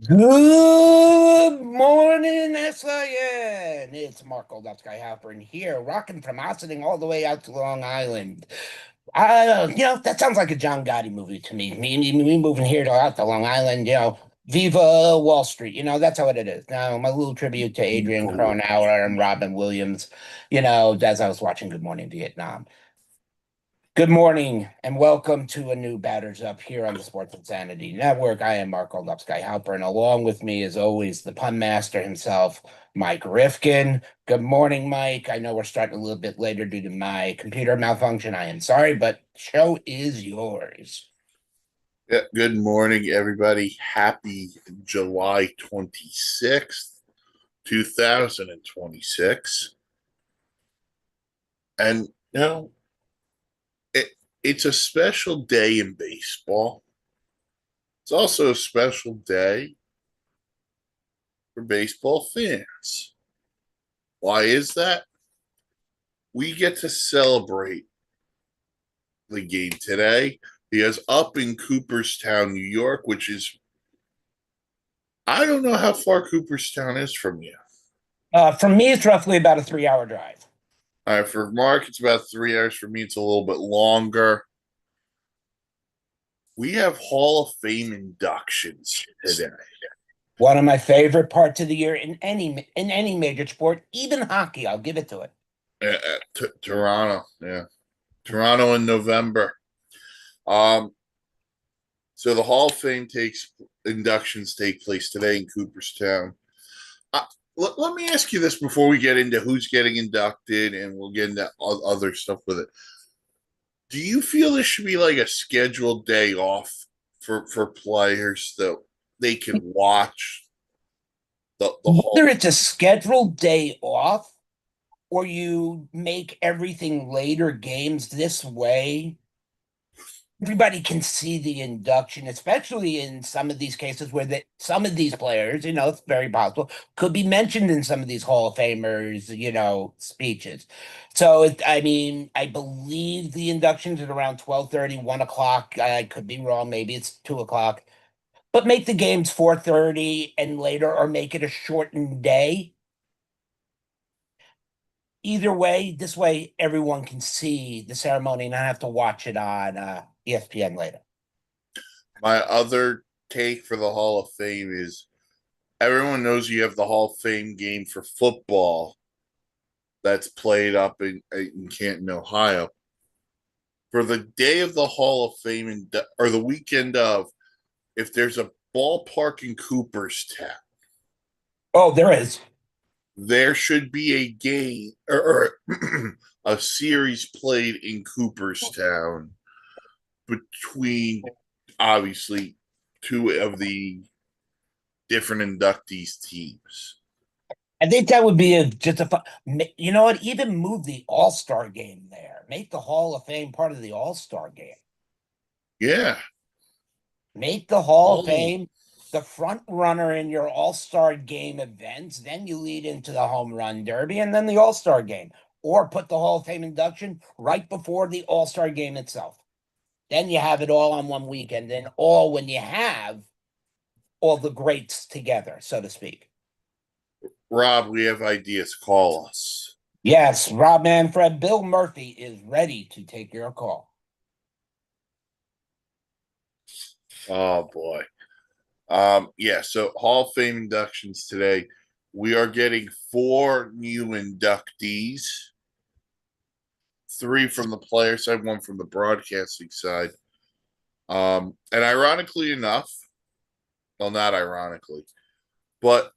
Good morning, SIN. It's Mark Goldupsky Halpern here, rocking from Ossining all the way out to Long Island. That sounds like a John Gotti movie to me. Me moving here to out to Long Island, Viva Wall Street. That's how it is. Now, my little tribute to Adrian Cronauer and Robin Williams, as I was watching Good Morning Vietnam. Good morning and welcome to a new Batters Up here on the Sports Insanity Network. I am Mark Oldupsky Halper, and along with me, as always, the pun master himself, Mike Rifkin. Good morning, Mike. I know we're starting a little bit later due to my computer malfunction. I am sorry, but show is yours. Yeah, good morning, everybody. Happy July 26th, 2026. And, it, it's a special day in baseball. It's also a special day for baseball fans. Why is that? We get to celebrate the game today because up in Cooperstown, New York, which is, I don't know how far Cooperstown is from you. For me, it's roughly about a 3 hour drive. For Mark, it's about 3 hours. For me, it's a little bit longer. We have Hall of Fame inductions today. One of my favorite parts of the year in any major sport, even hockey. I'll give it to it. Toronto, yeah, Toronto in November. Um, so the Hall of Fame takes inductions take place today in Cooperstown. Uh, let me ask you this before we get into who's getting inducted, and we'll get into other stuff with it. Do you feel this should be like a scheduled day off for players that they can watch the whole? Whether it's a scheduled day off or you make everything later games this way, everybody can see the induction, especially in some of these cases where some of these players, it's very possible, could be mentioned in some of these Hall of Famers, speeches. So, I mean, I believe the inductions at around 12:30, 1 o'clock. I could be wrong. Maybe it's 2 o'clock. But make the games 4:30 and later, or make it a shortened day. Either way, this way everyone can see the ceremony and not have to watch it on ESPN later. My other take for the Hall of Fame is everyone knows you have the Hall of Fame game for football that's played up in Canton, Ohio. For the day of the Hall of Fame or the weekend of, if there's a ballpark in Cooperstown, Oh, there is. there should be a game or a series played in Cooperstown between obviously two of the different inductees teams. I think that would be just a fun. You know what? Even move the All Star game there. Make the Hall of Fame part of the All Star game. Yeah. Make the Hall of Oh, Fame the front runner in your All Star game events. Then you lead into the Home Run Derby and then the All Star game. Or put the Hall of Fame induction right before the All Star game itself. Then you have it all on one weekend. Then all when you have all the greats together, so to speak. Rob, we have ideas. Call us. Yes, Rob Manfred, Bill Murphy is ready to take your call. Oh boy. Yeah, so Hall of Fame inductions today. We are getting four new inductees, three from the player side, one from the broadcasting side. And ironically enough, well, not ironically, but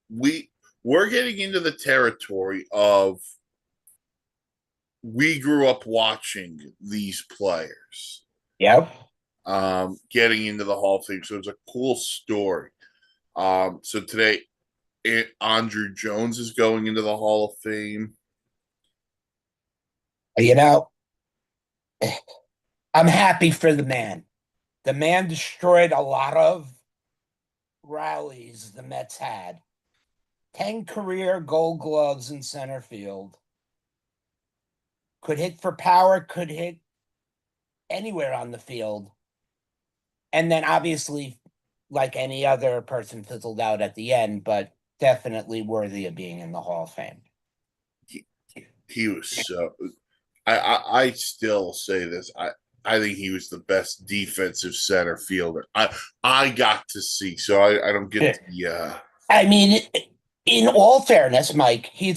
we we're getting into the territory of we grew up watching these players Yep. getting into the Hall of Fame. So it's a cool story. So today, Andrew Jones is going into the Hall of Fame. You know, I'm happy for the man. The man destroyed a lot of rallies the Mets had. 10 career gold gloves in center field. Could hit for power, could hit anywhere on the field. And then obviously like any other person, fizzled out at the end, but definitely worthy of being in the Hall of Fame. He was so. I still say this. I think he was the best defensive center fielder. I got to see, so I don't get the. I mean, in all fairness, Mike, he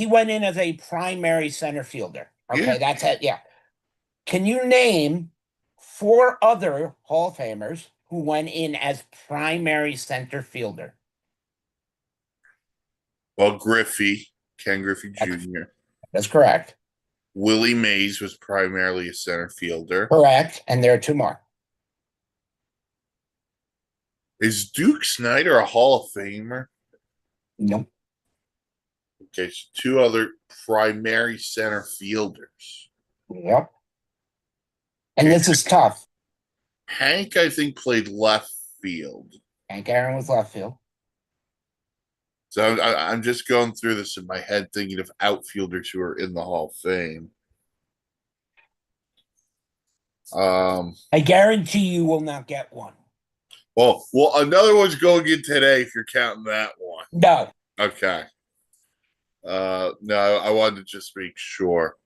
went in as a primary center fielder. Yeah, Okay, that's it. Yeah. Can you name four other Hall of Famers who went in as primary center fielder? well, Ken Griffey That's, Jr. that's correct. Willie Mays was primarily a center fielder. Correct. And there are two more. Is Duke Snyder a Hall of Famer? Nope. Okay, so two other primary center fielders. Yep. And this is tough. Hank, I think, played left field. Hank Aaron was left field. So I'm just going through this in my head, thinking of outfielders who are in the Hall of Fame. I guarantee you will not get one. Well, another one's going in today if you're counting that one. No. Okay. No, I wanted to just make sure.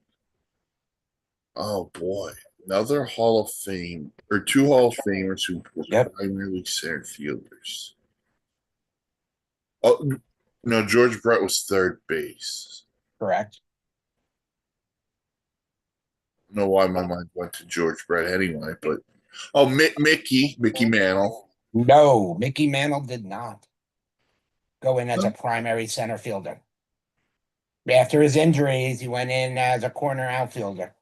Oh boy, another Hall of Fame or two Hall of Famers who were primarily center fielders. Oh no, George Brett was third base. Correct. I don't know why my mind went to George Brett anyway, but Mickey Mantle. No, Mickey Mantle did not go in as a primary center fielder. After his injuries, he went in as a corner outfielder.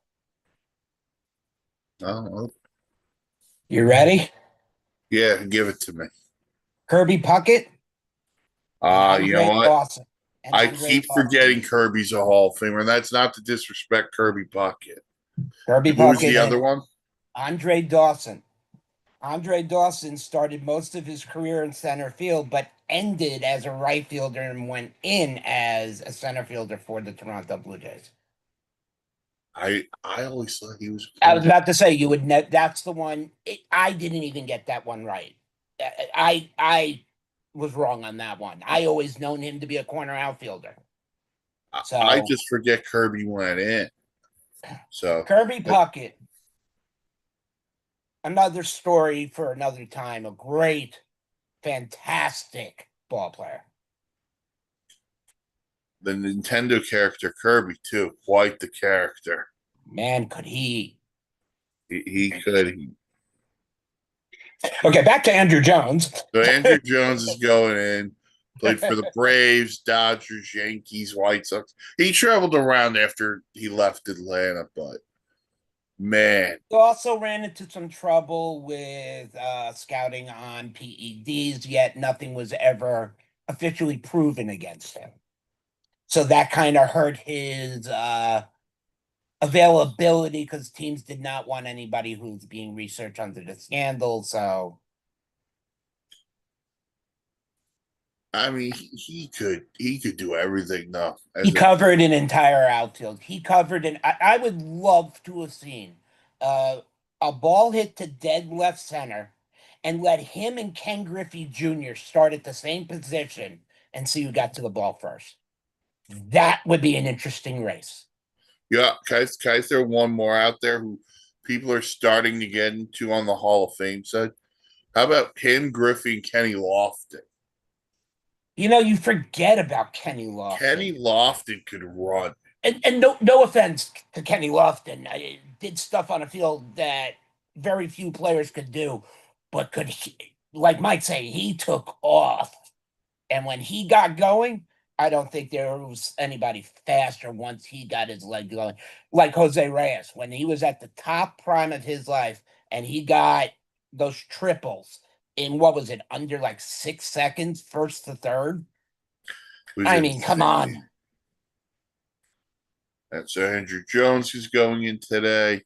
Oh, You ready? yeah, give it to me. Kirby Puckett. You know what? Dawson. I keep forgetting Kirby's a Hall of Famer, and that's not to disrespect Kirby Puckett. Kirby Who Puckett. was the other one? Andre Dawson. Andre Dawson started most of his career in center field, but ended as a right fielder and went in as a center fielder for the Toronto Blue Jays. I always thought he was. I was about to say you would. That's the one. I didn't even get that one right. I was wrong on that one. I always known him to be a corner outfielder. So I just forget Kirby went in. So Kirby Puckett, another story for another time. A great, fantastic ball player. The Nintendo character Kirby too, quite the character. Man, could he? He could. Okay, back to Andrew Jones. So Andrew Jones is going in. Played for the Braves, Dodgers, Yankees, White Sox. He traveled around after he left Atlanta, but man. He also ran into some trouble with scouting on PEDs, yet nothing was ever officially proven against him. So that kind of hurt his availability because teams did not want anybody who's being researched under the scandal. So I mean, he could do everything though. He covered an entire outfield. He covered I would love to have seen a ball hit to dead left center and let him and Ken Griffey Jr. start at the same position and see who got to the ball first. That would be an interesting race. Yeah, can I throw one more out there who people are starting to get into on the Hall of Fame side? How about Ken Griffey and Kenny Lofton? You know, you forget about Kenny Lofton. Kenny Lofton could run. And no offense to Kenny Lofton. I did stuff on a field that very few players could do, but like Mike say, he took off. And when he got going, I don't think there was anybody faster once he got his leg going. Like Jose Reyes, when he was at the top prime of his life and he got those triples in what was it, under like 6 seconds, first to third? I mean, come on. That's Andrew Jones who's going in today.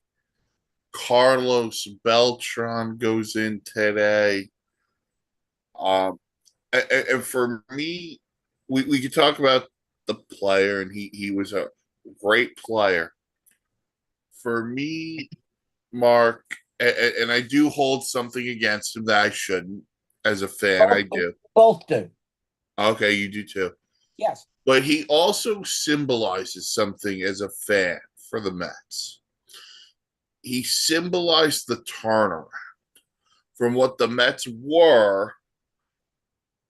Carlos Beltran goes in today. And for me, we could talk about the player, and he was a great player. For me, Mark, and I do hold something against him that I shouldn't. as a fan. I do. Both do. Okay, you do too. Yes. But he also symbolizes something as a fan for the Mets. He symbolized the turnaround from what the Mets were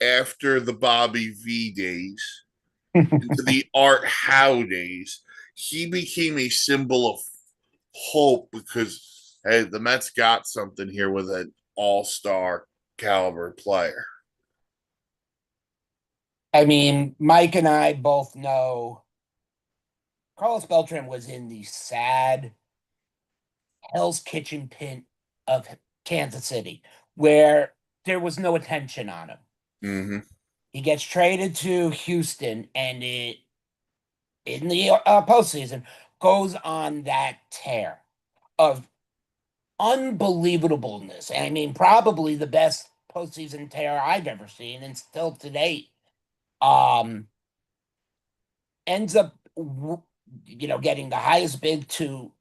after the Bobby V days into the Art Howe days. He became a symbol of hope because, hey, the Mets got something here with an all-star caliber player. I mean, Mike and I both know Carlos Beltran was in the sad Hell's Kitchen pit of Kansas City, where there was no attention on him. Mm-hmm. He gets traded to Houston, and it in the postseason goes on that tear of unbelievableness. I mean, probably the best postseason tear I've ever seen, and still to date. Um, ends up, getting the highest bid to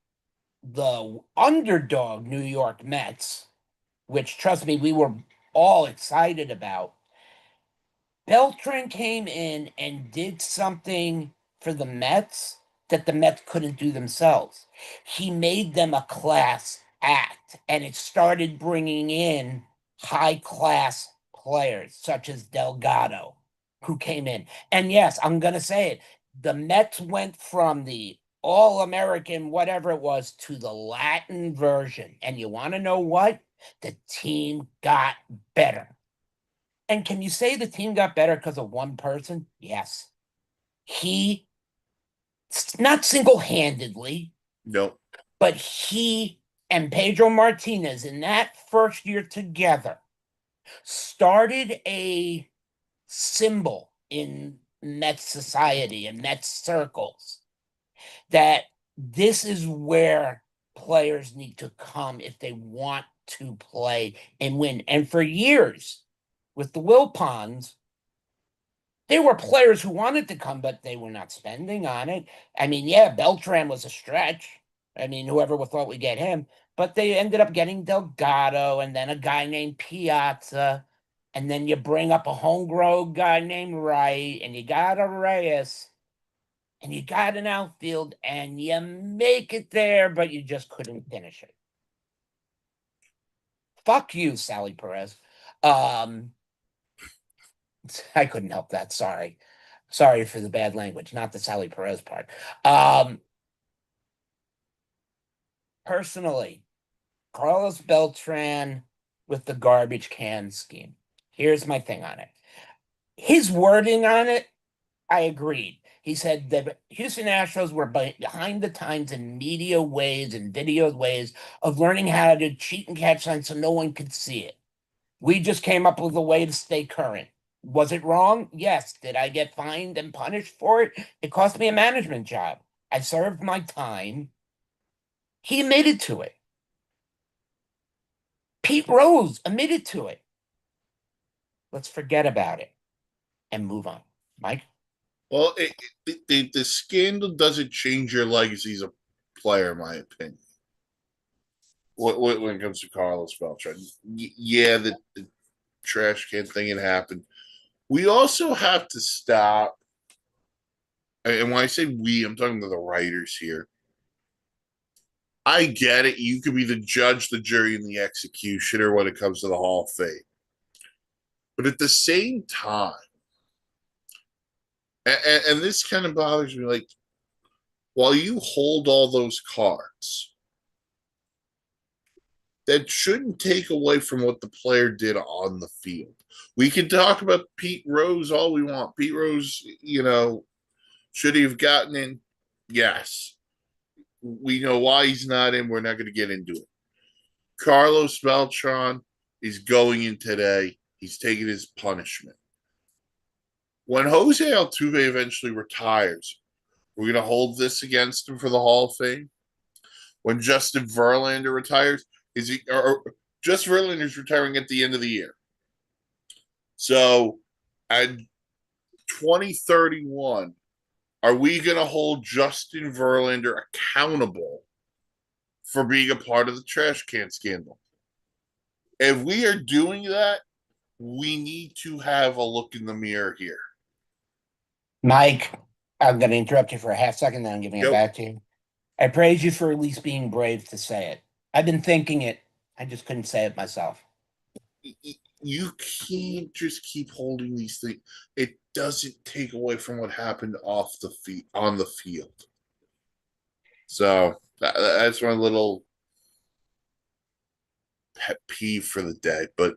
the underdog New York Mets, which, trust me, we were all excited about. Beltran came in and did something for the Mets that the Mets couldn't do themselves. He made them a class act, and it started bringing in high class players such as Delgado, who came in. And yes, I'm going to say it. The Mets went from the All American, whatever it was, to the Latin version. And you want to know what? The team got better. And can you say the team got better because of one person? Yes. He, not single handedly, Nope. but he and Pedro Martinez in that first year together started a symbol in Mets society and Mets circles that this is where players need to come if they want to play and win. And for years, with the Wilpons, there were players who wanted to come, but they were not spending on it. I mean, yeah, Beltran was a stretch. I mean, whoever would thought we'd get him, but they ended up getting Delgado and then a guy named Piazza. And then you bring up a homegrown guy named Wright, and you got a Reyes, and you got an outfield, and you make it there, but you just couldn't finish it. Fuck you, Sally Perez. Um, I couldn't help that. Sorry. Sorry for the bad language, not the Sally Perez part. Personally, Carlos Beltran with the garbage can scheme. Here's my thing on it. His wording on it, I agreed. He said that Houston Astros were behind the times in media ways and video ways of learning how to cheat and catch signs so no one could see it. We just came up with a way to stay current. Was it wrong? Yes. Did I get fined and punished for it? It cost me a management job. I served my time. He admitted to it. Pete Rose admitted to it. Let's forget about it and move on. Mike? Well, the scandal doesn't change your legacy as a player, in my opinion. When it comes to Carlos Beltran, yeah, the trash can thing had happened. We also have to stop. And when I say we, I'm talking to the writers here. I get it. You could be the judge, the jury, and the executioner when it comes to the Hall of Fame. But at the same time, and this kind of bothers me, like, while you hold all those cards, that shouldn't take away from what the player did on the field. We can talk about Pete Rose all we want. Pete Rose, should he have gotten in? Yes. We know why he's not in. We're not going to get into it. Carlos Beltran is going in today. He's taking his punishment. When Jose Altuve eventually retires, we're going to hold this against him for the Hall of Fame. When Justin Verlander retires, is he or just Verlander's retiring at the end of the year? So at 2031, are we going to hold Justin Verlander accountable for being a part of the trash can scandal? If we are doing that, we need to have a look in the mirror here. Mike, I'm going to interrupt you for a half second, then I'm giving it Yep. back to you. I praise you for at least being brave to say it. I've been thinking it. I just couldn't say it myself. You can't just keep holding these things. It doesn't take away from what happened off the feet on the field. So that's my little pet peeve for the day. But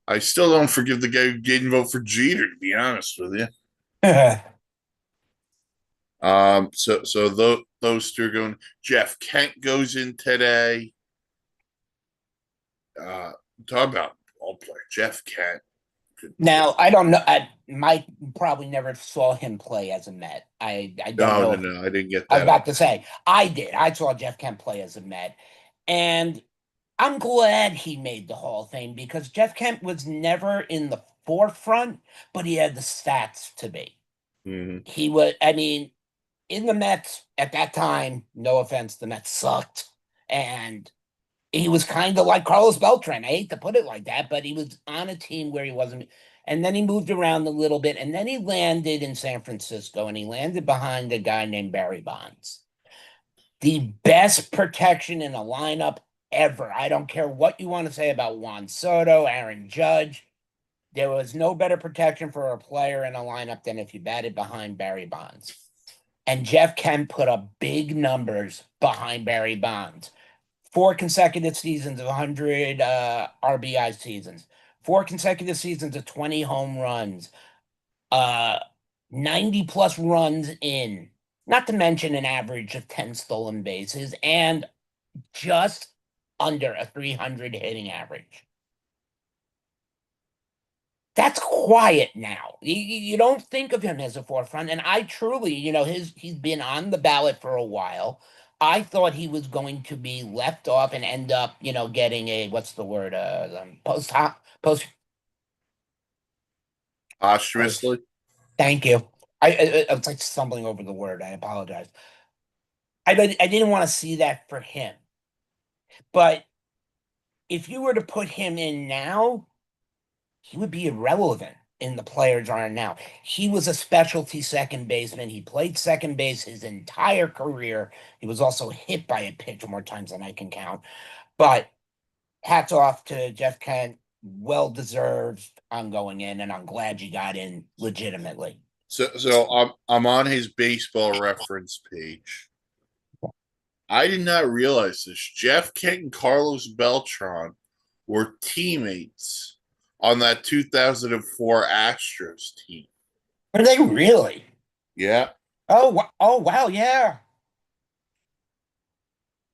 I still don't forgive the guy who didn't vote for Jeter, to be honest with you. Those two are going. Jeff Kent goes in today. Talk about ball player Jeff Kent. Now, I don't know. Mike probably never saw him play as a Met. I don't know. No, I didn't get I was that. about to say, I did. I saw Jeff Kent play as a Met. And I'm glad he made the Hall of Fame because Jeff Kent was never in the forefront, but he had the stats to be. Mhm. He was, I mean, in the Mets at that time, no offense, the Mets sucked. And he was kind of like Carlos Beltran. I hate to put it like that, but he was on a team where he wasn't. And then he moved around a little bit, and then he landed in San Francisco, and he landed behind a guy named Barry Bonds. The best protection in a lineup ever. I don't care what you want to say about Juan Soto, Aaron Judge. There was no better protection for a player in a lineup than if you batted behind Barry Bonds. And Jeff Kent put up big numbers behind Barry Bonds. 4 consecutive seasons of 100 RBI seasons, 4 consecutive seasons of 20 home runs, 90 plus runs in, not to mention an average of 10 stolen bases and just under a 300 hitting average. That's quiet now. You don't think of him as a forefront. And I truly, he's been on the ballot for a while. I thought he was going to be left off and end up, getting a what's the word? Post. Posthumously. Thank you. I was like stumbling over the word. I apologize. I didn't want to see that for him. But if you were to put him in now, he would be irrelevant in the players are now. He was a specialty second baseman. He played second base his entire career. He was also hit by a pitch more times than I can count. But hats off to Jeff Kent. Well deserved. I'm going in, and I'm glad you got in legitimately. So I'm on his baseball reference page. I did not realize this. Jeff Kent and Carlos Beltran were teammates on that 2004 Astros team. Are they really? Yeah. Oh wow, yeah.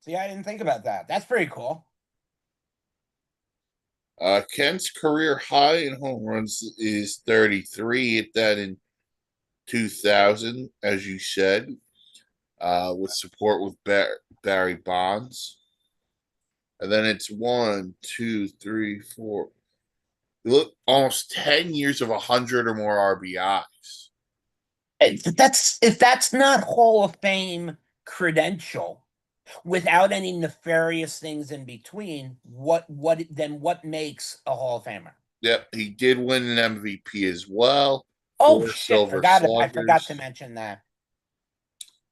See, I didn't think about that. That's pretty cool. Kent's career high in home runs is 33. Hit that in 2000, as you said, with support with Barry Bonds. And then it's 1, 2, 3, 4. Look, almost 10 years of 100 or more RBIs. If that's not Hall of Fame credential without any nefarious things in between, what makes a Hall of Famer? Yep, he did win an MVP as well. Oh 4 shit, Silver I forgot to Sluggers. mention that.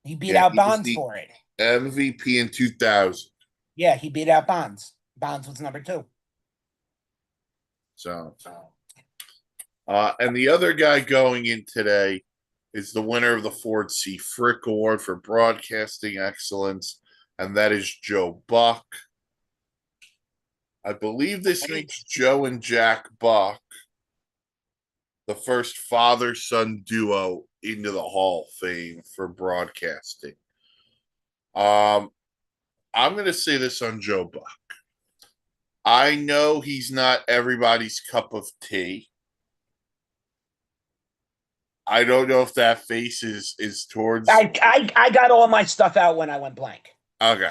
He beat Yeah, out he was Bonds the for it. MVP in 2000. Yeah, he beat out Bonds. Bonds was number 2. So, and the other guy going in today is the winner of the Ford C. Frick Award for Broadcasting Excellence, and that is Joe Buck. I believe this makes Joe and Jack Buck the first father-son duo into the Hall of Fame for broadcasting. I'm going to say this on Joe Buck. I know he's not everybody's cup of tea. I don't know if that face is towards. I got all my stuff out when I went blank. Okay.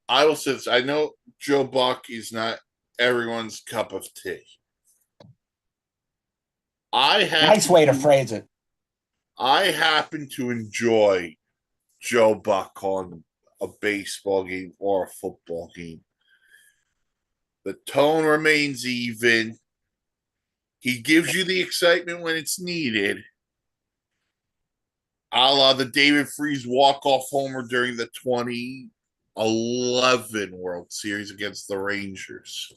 I will say this. I know Joe Buck is not everyone's cup of tea. Nice way to phrase it. I happen to enjoy Joe Buck on a baseball game or a football game. The tone remains even. He gives you the excitement when it's needed, a la the David Freese walk-off homer during the 2011 World Series against the Rangers.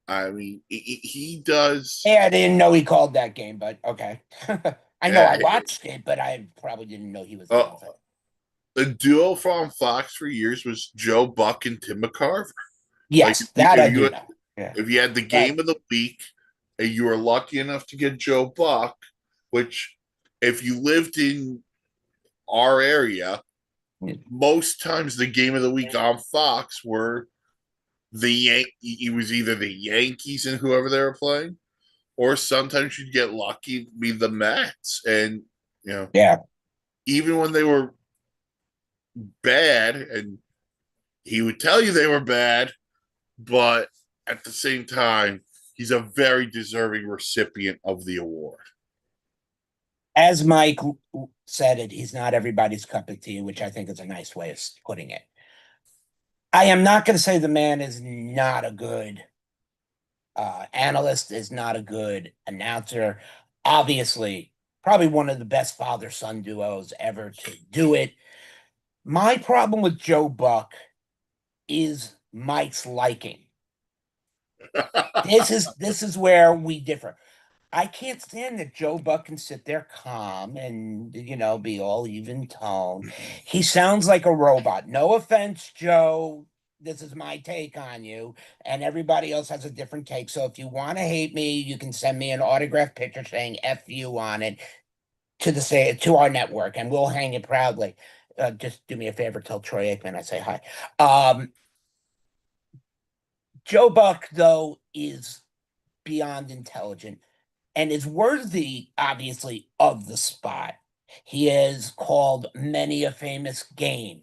I mean, he does. Yeah, I didn't know he called that game, but okay. I know I Yeah, watched it, but I probably didn't know he was uh, involved. the duo from Fox for years was Joe Buck and Tim McCarver. Like Yes, that I do know. Yeah. if you had the But game of the week and you were lucky enough to get Joe Buck, which if you lived in our area, most times the game of the week on Fox were it was either the Yankees and whoever they were playing, or sometimes you'd get lucky be the Mets. And you know, yeah, even when they were bad, and he would tell you they were bad, but at the same time, he's a very deserving recipient of the award. as Mike said it, he's not everybody's cup of tea, which I think is a nice way of putting it. I am not going to say the man is not a good analyst, is not a good announcer. Obviously, probably one of the best father-son duos ever to do it. My problem with Joe Buck is Mike's liking. This is where we differ. I can't stand that Joe Buck can sit there calm and be all even tone. He sounds like a robot. No offense, Joe. This is my take on you, and everybody else has a different take. So if you want to hate me, you can send me an autographed picture saying "F you" on it to our network, and we'll hang it proudly. Just do me a favor, tell Troy Aikman I say hi. Um, Joe Buck, though, is beyond intelligent and is worthy, obviously, of the spot. He has called many a famous game.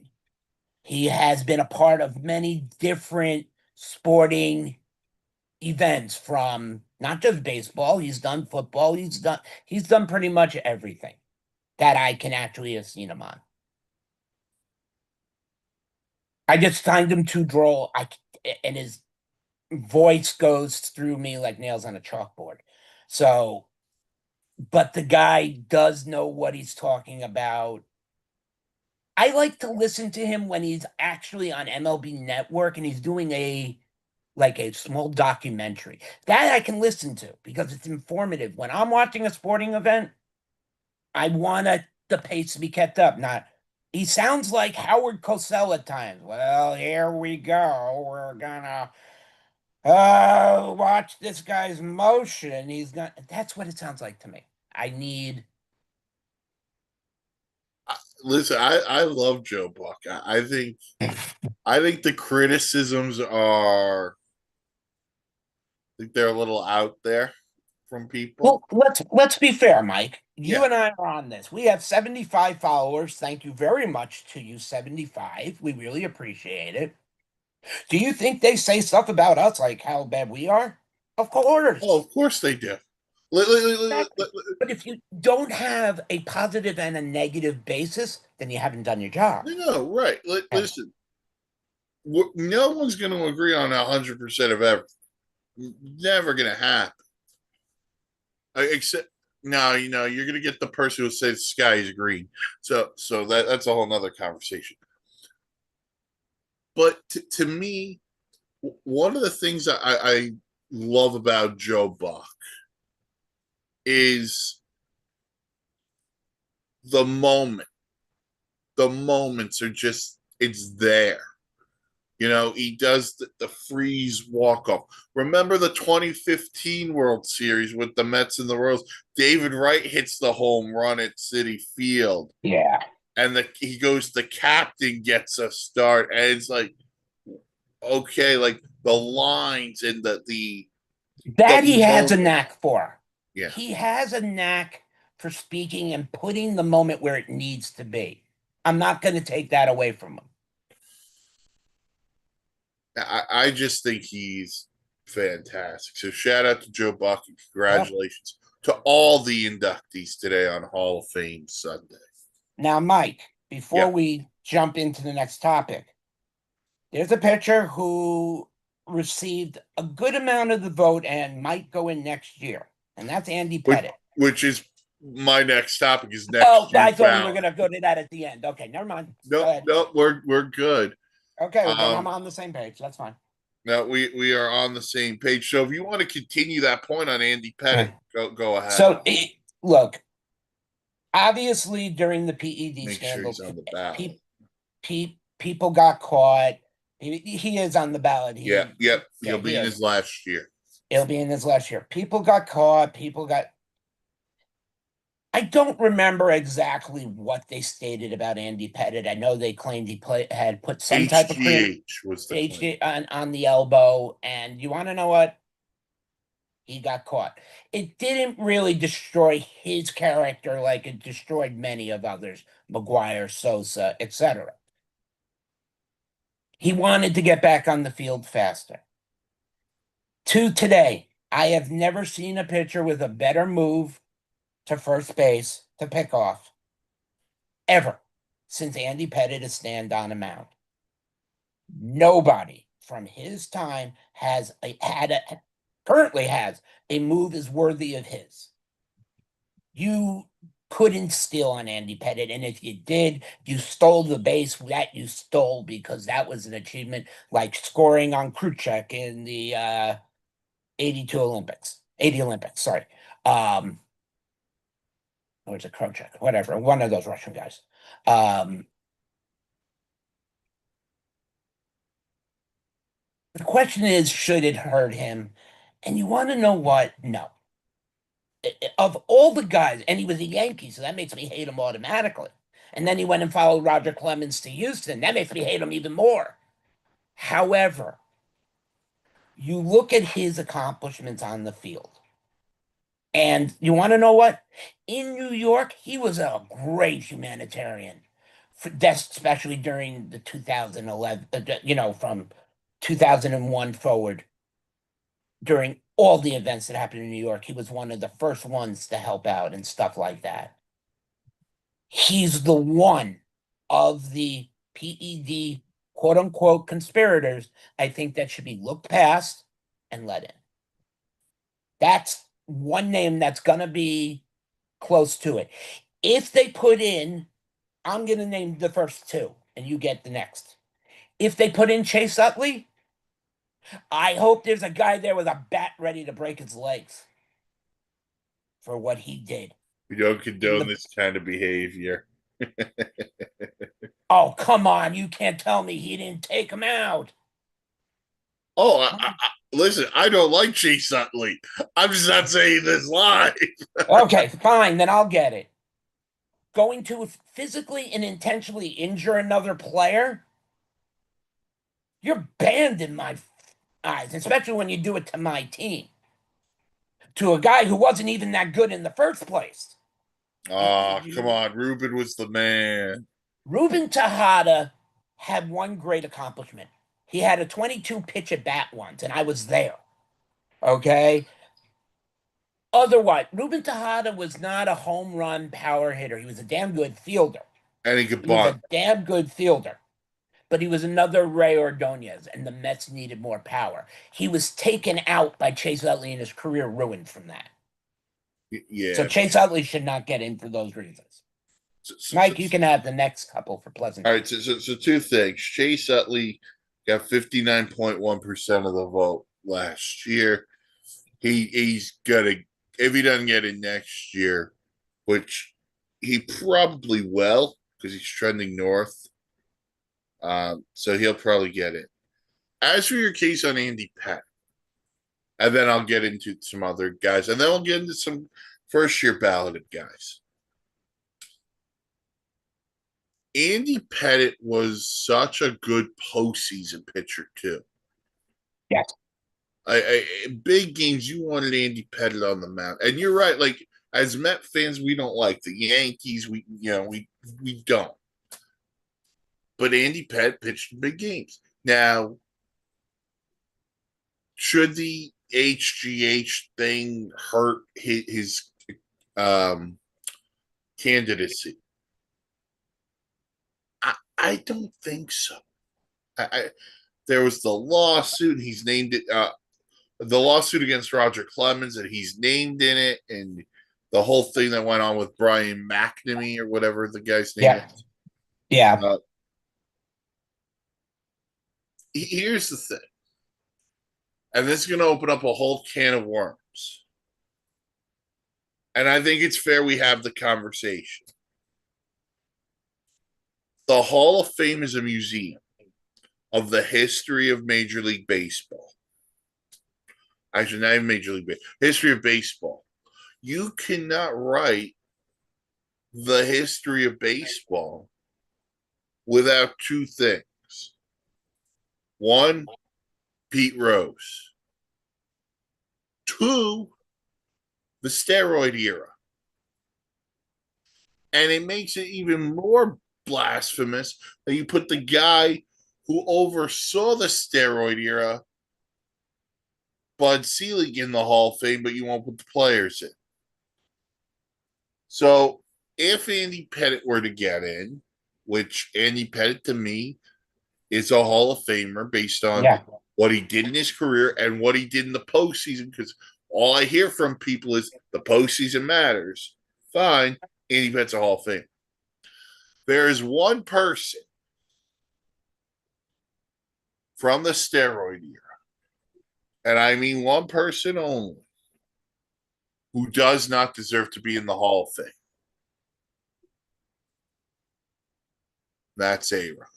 He has been a part of many different sporting events from not just baseball, he's done football, he's done pretty much everything that I can actually have seen him on. I just find him too droll. And his voice goes through me like nails on a chalkboard. So, but the guy does know what he's talking about. I like to listen to him when he's actually on MLB Network and he's doing a small documentary. That I can listen to because it's informative. When I'm watching a sporting event, I want the pace to be kept up. Not he sounds like Howard Cosell at times. Well, here we go. We're gonna watch this guy's motion. He's not. That's what it sounds like to me. I need. Listen, I love Joe Buck. I think the criticisms are I think they're a little out there from people. Well, let's be fair, Mike. You Yeah. and I are on this. We have 75 followers. Thank you very much to you, 75. We really appreciate it. Do you think they say stuff about us like how bad we are? Of Oh, course. of course they do. Exactly. But if you don't have a positive and a negative basis, then you haven't done your job. No, right. And Listen, no one's going to agree on 100% of everything. Never going to happen. Except now, you're going to get the person who says the sky is green. So that's a whole nother conversation. But to me, one of the things that I love about Joe Buck is the moment. The moments are just, it's there. He does the freeze walk off. Remember the 2015 World Series with the Mets and the Royals? David Wright hits the home run at Citi Field, yeah, and he goes, the captain gets a start, and it's like, okay, like the lines and that the he has a moment. knack for. Yeah, He has a knack for speaking and putting the moment where it needs to be. I'm not going to take that away from him. I just think he's fantastic. So shout out to Joe Buck and Yep. congratulations to all the inductees today on Hall of Fame Sunday. Now, Mike, before Yeah. we jump into the next topic, there's a pitcher who received a good amount of the vote and might go in next year, and that's Andy which, Pettit. which is my next topic is next Oh, I year's thought we were ballot. going to go to that at the end. Okay, never mind. Go No, ahead. no, we're good. Okay, well, then I'm Um, on the same page. That's fine. now we are on the same page. So if you want to continue that point on Andy Pettit, go ahead. So, look, obviously during the PED Make sure scandal, he's on the ballot. people got caught. He is on the ballot. Yeah, yep. Yeah, He'll be he in is. his last year. It'll be in his last year. People got caught. People got. I don't remember exactly what they stated about Andy Pettit. I know they claimed had put some type of cream HGH was the claim. on the elbow, and you want to know what? He got caught. It didn't really destroy his character like it destroyed many of others, McGuire, Sosa, etc. He wanted to get back on the field faster. To today, I have never seen a pitcher with a better move to first base to pick off ever since Andy Pettit has stand on a mound. Nobody from his time currently has a move as worthy of his. You couldn't steal on Andy Pettit, and if you did, you stole the base that you stole because that was an achievement, like scoring on Khrushchev in the 82 Olympics, 80 Olympics. Sorry, or was it Khrushchev? Whatever, one of those Russian guys. The question is, should it hurt him? And you want to know what? No. Of all the guys, and he was a Yankee, so that makes me hate him automatically. And then he went and followed Roger Clemens to Houston. That makes me hate him even more. However, you look at his accomplishments on the field, and you want to know what? In New York, he was a great humanitarian, especially during the 2011, from 2001 forward. During all the events that happened in New York, he was one of the first ones to help out and stuff like that. He's the one of the PED quote unquote conspirators I think that should be looked past and let in. That's one name that's going to be close to it. If they put in, I'm going to name the first two and you get the next. If they put in Chase Utley, I hope there's a guy there with a bat ready to break his legs for what he did. We don't condone this kind of behavior. Oh, come on. You can't tell me he didn't take him out. Oh, listen, I don't like Chase Utley. I'm just not saying this live. Okay, fine. Then I'll get it. Going to physically and intentionally injure another player, you're banned in my eyes, especially when you do it to my team. To a guy who wasn't even that good in the first place. Oh, come on. Ruben was the man. Ruben Tejada had one great accomplishment. He had a 22 pitch at bat once, and I was there. Okay. Otherwise, Ruben Tejada was not a home run power hitter. He was a damn good fielder. And he could He was bunt. a damn good fielder. But he was another Ray Ordonez, and the Mets needed more power. He was taken out by Chase Utley, and his career ruined from that. Yeah. So Chase Utley should not get in for those reasons. Mike, you can have the next couple for Pleasant. All right. So two things. Chase Utley got 59.1% of the vote last year. He's gonna, if he doesn't get it next year, which he probably will because he's trending north. So he'll probably get it. As for your case on Andy Pettit, and then I'll get into some other guys, and then we'll get into some first year balloted guys. Andy Pettit was such a good postseason pitcher too. Yes. Big games, you wanted Andy Pettit on the mound, and you're right. Like as Met fans, we don't like the Yankees. We don't. But Andy Pettit pitched in big games. Now, should the HGH thing hurt his candidacy? I don't think so. there was the lawsuit. He's named it the lawsuit against Roger Clemens, and he's named in it, and the whole thing that went on with Brian McNamee or whatever the guy's name Yeah. is. Yeah. Uh, Here's the thing, and this is going to open up a whole can of worms. And I think it's fair we have the conversation. The Hall of Fame is a museum of the history of Major League Baseball. Actually, not even Major League Baseball, history of baseball. You cannot write the history of baseball without two things. One, Pete Rose. Two, the steroid era. And it makes it even more blasphemous that you put the guy who oversaw the steroid era, Bud Selig, in the Hall of Fame, but you won't put the players in. So if Andy Pettitte were to get in, which Andy Pettitte to me is a Hall of Famer based on what he did in his career and what he did in the postseason, because all I hear from people is the postseason matters. Fine, Andy Pettitte's a Hall of Fame. There is one person from the steroid era, and I mean one person only, who does not deserve to be in the Hall of Fame. That's A-Rod.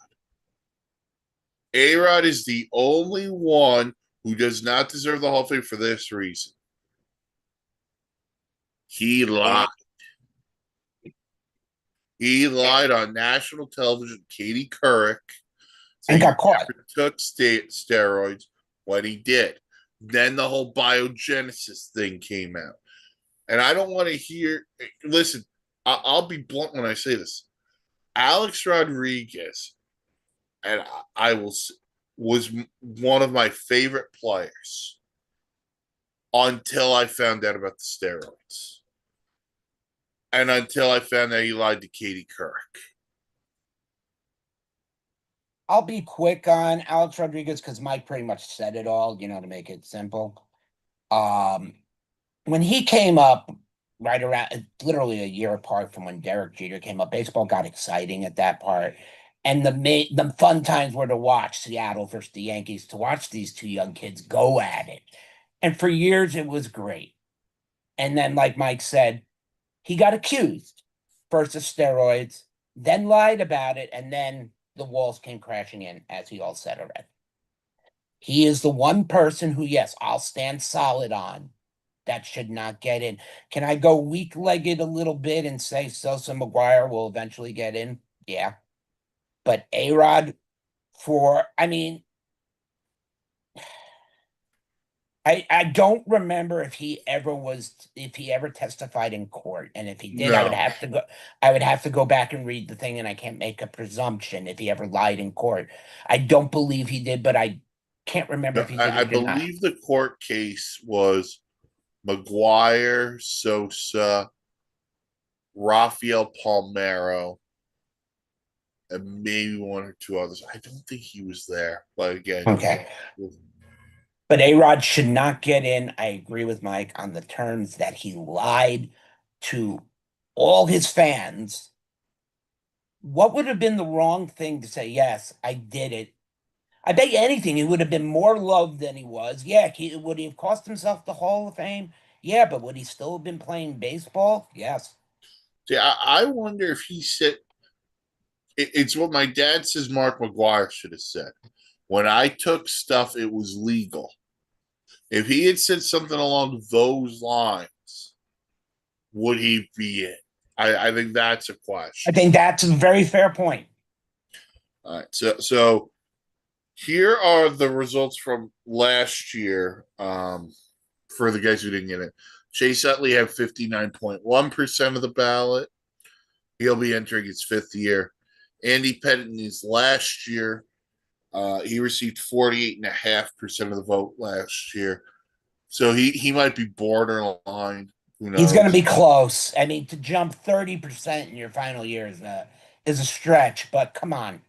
A-Rod is the only one who does not deserve the Hall of Fame for this reason. He lied. He lied on national television, Katie Couric, And got caught. Took steroids when he did. Then the whole biogenesis thing came out. And I don't want to hear, listen, I'll be blunt when I say this. Alex Rodriguez, and I will, was one of my favorite players until I found out about the steroids. And until I found out he lied to Katie Couric. I'll be quick on Alex Rodriguez because Mike pretty much said it all, to make it simple. When he came up right around literally a year apart from when Derek Jeter came up, baseball got exciting at that part. And the fun times were to watch Seattle versus the Yankees, to watch these two young kids go at it. And for years it was great. And then, like Mike said, he got accused first of steroids, then lied about it, and then the walls came crashing in, as he all said already. He is the one person who, yes, I'll stand solid on that should not get in. Can I go weak-legged a little bit and say Sosa McGuire will eventually get in? Yeah. But A-Rod I don't remember if he ever testified in court. And if he did, No. I would have to go back and read the thing, and I can't make a presumption if he ever lied in court. I don't believe he did, but I can't remember if he did I or did not. believe the court case was McGuire, Sosa, Rafael Palmeiro, and maybe one or two others. I don't think he was there, but again, Okay. But A-Rod should not get in. I agree with Mike on the terms that he lied to all his fans. What would have been the wrong thing to say? Yes, I did it. I bet you anything he would have been more loved than he was. Yeah, would he have cost himself the Hall of Fame? Yeah, but would he still have been playing baseball? Yes. See, I wonder if he said it's what my dad says Mark McGuire should have said. When I took stuff, it was legal. If he had said something along those lines, would he be in? I think that's a question. I think that's a very fair point. All right. So here are the results from last year for the guys who didn't get it. Chase Utley had 59.1% of the ballot. He'll be entering his fifth year. Andy Pettitte in his last year, he received 48.5% of the vote last year. So he might be borderline. Who knows? He's going to be close. I mean, to jump 30% in your final year is a stretch, but come on.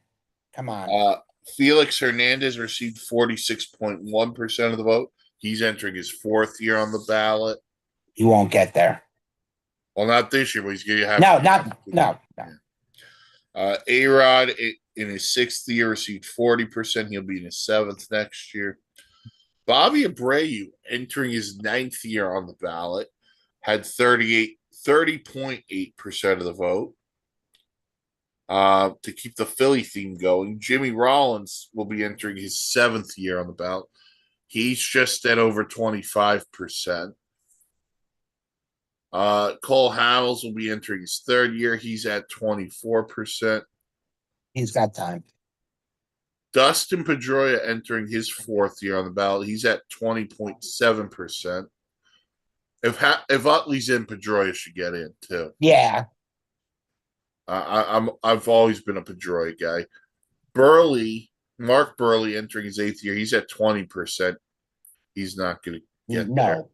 Felix Hernandez received 46.1% of the vote. He's entering his fourth year on the ballot. He won't get there. Well, not this year, but he's going to have. No. A-Rod in his sixth year received 40%. He'll be in his seventh next year. Bobby Abreu, entering his ninth year on the ballot, had 30.8% of the vote. To keep the Philly theme going, Jimmy Rollins will be entering his seventh year on the ballot. He's just at over 25%. Cole Hamels will be entering his third year. He's at 24%. He's got time. Dustin Pedroia entering his fourth year on the ballot. He's at 20.7%. If Utley's in, Pedroia should get in too. Yeah. I've always been a Pedroia guy. Mark Burley entering his eighth year. He's at 20%. He's not going to get there. No.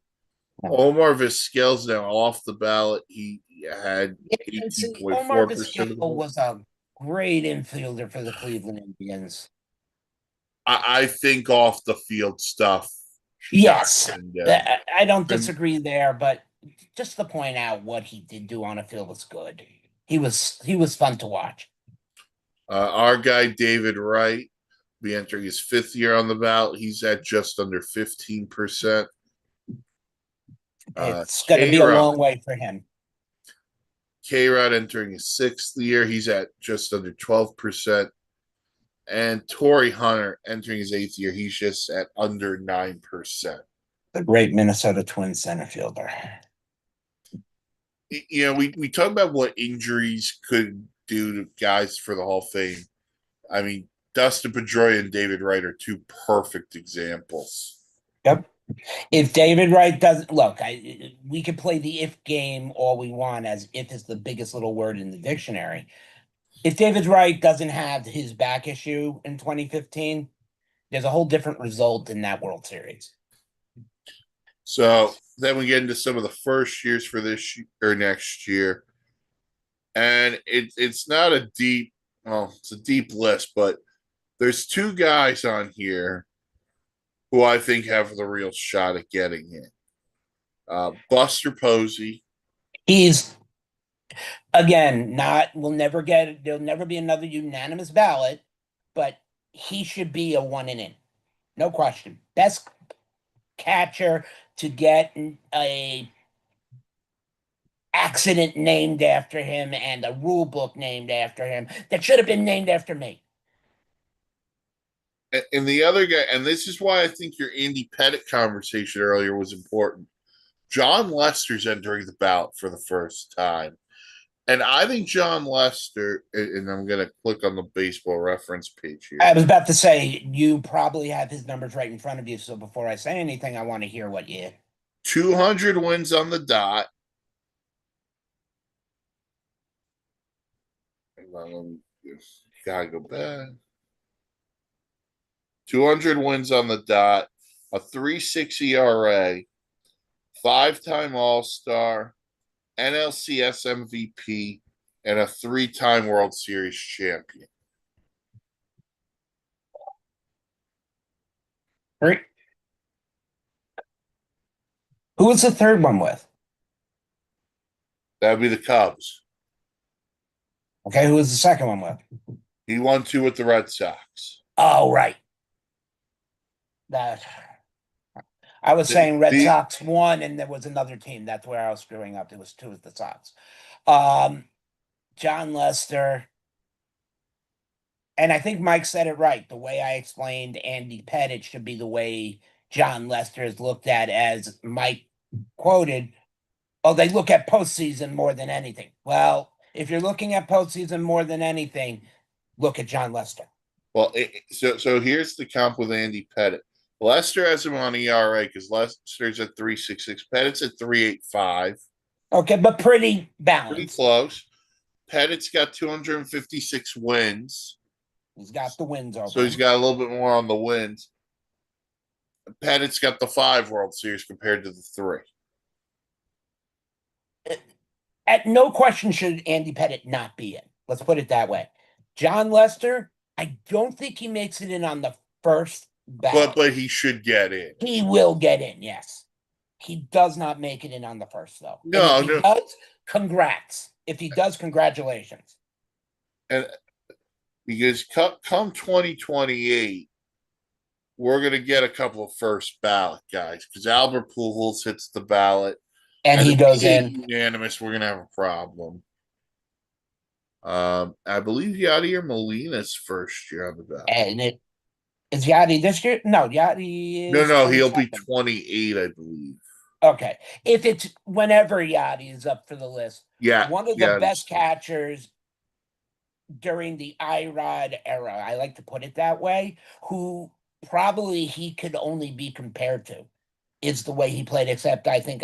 Omar Vizquel's now off the ballot. He had 18.4%. Omar Vizquel was a great infielder for the Cleveland Indians. I think off the field stuff. Yes, I don't disagree there, but just to point out what he did do on a field was good. He was fun to watch. Our guy David Wright will be entering his fifth year on the ballot. He's at just under 15%. It's going to be a long way for him. K-Rod entering his sixth year. He's at just under 12%. And Torrey Hunter entering his eighth year. He's just at under 9%. The great Minnesota Twins center fielder. You know, we talk about what injuries could do to guys for the Hall of Fame. I mean, Dustin Pedroia and David Wright are two perfect examples. Yep. If David Wright doesn't look, we could play the if game all we want, as if is the biggest little word in the dictionary. If David Wright doesn't have his back issue in 2015, there's a whole different result in that World Series. So then we get into some of the first years for this or next year. And it's not a deep, well, it's a deep list, but there's two guys on here who I think have the real shot at getting in. Buster Posey. He's, again, there'll never be another unanimous ballot, but he should be a one and in. No question. Best catcher to get a accident named after him and a rule book named after him that should have been named after me. And the other guy, and this is why I think your Andy Pettitte conversation earlier was important. John Lester's entering the ballot for the first time. And I think John Lester, and I'm going to click on the baseball reference page here. I was about to say, you probably have his numbers right in front of you. So before I say anything, I want to hear what you... 200 wins on the dot. Gotta go back. 200 wins on the dot, a 3.6 ERA, 5-time All-Star, NLCS MVP, and a 3-time World Series champion. Great. Who was the third one with? That would be the Cubs. Okay, who was the second one with? He won 2 with the Red Sox. Oh, right. That I was saying Red Sox won, and there was another team. That's where I was screwing up. It was 2 of the Sox. John Lester. And I think Mike said it right. The way I explained Andy Pettitte should be the way John Lester is looked at, as Mike quoted. Oh, they look at postseason more than anything. Well, if you're looking at postseason more than anything, look at John Lester. Well, so here's the comp with Andy Pettitte. Lester has him on ERA because Lester's at 3.66. Pettitte's at 3.85. Okay, but pretty balanced. Pretty close. Pettitte's got 256 wins. He's got the wins over. So he's got a little bit more on the wins. Pettitte's got the 5 World Series compared to the 3. At no question should Andy Pettitte not be in. Let's put it that way. John Lester I don't think he makes it in on the first ballot. But he should get in. He will get in, yes. He does not make it in on the first, though. And if No, he no, does, congrats. If he does, congratulations. and because come 2028, we're gonna get a couple of first ballot guys because Albert Pujols hits the ballot, And and he if we goes get in. unanimous, we're gonna have a problem. I believe Yadier Molina's first year on the ballot. And it is Yachty this year? No, Yachty No, is no, he'll be 27. 28, I believe. Okay. If it's whenever Yachty is up for the list, Yeah, one of the yeah, best catchers during the Irod era, I like to put it that way, who probably he could only be compared to is the way he played, except I think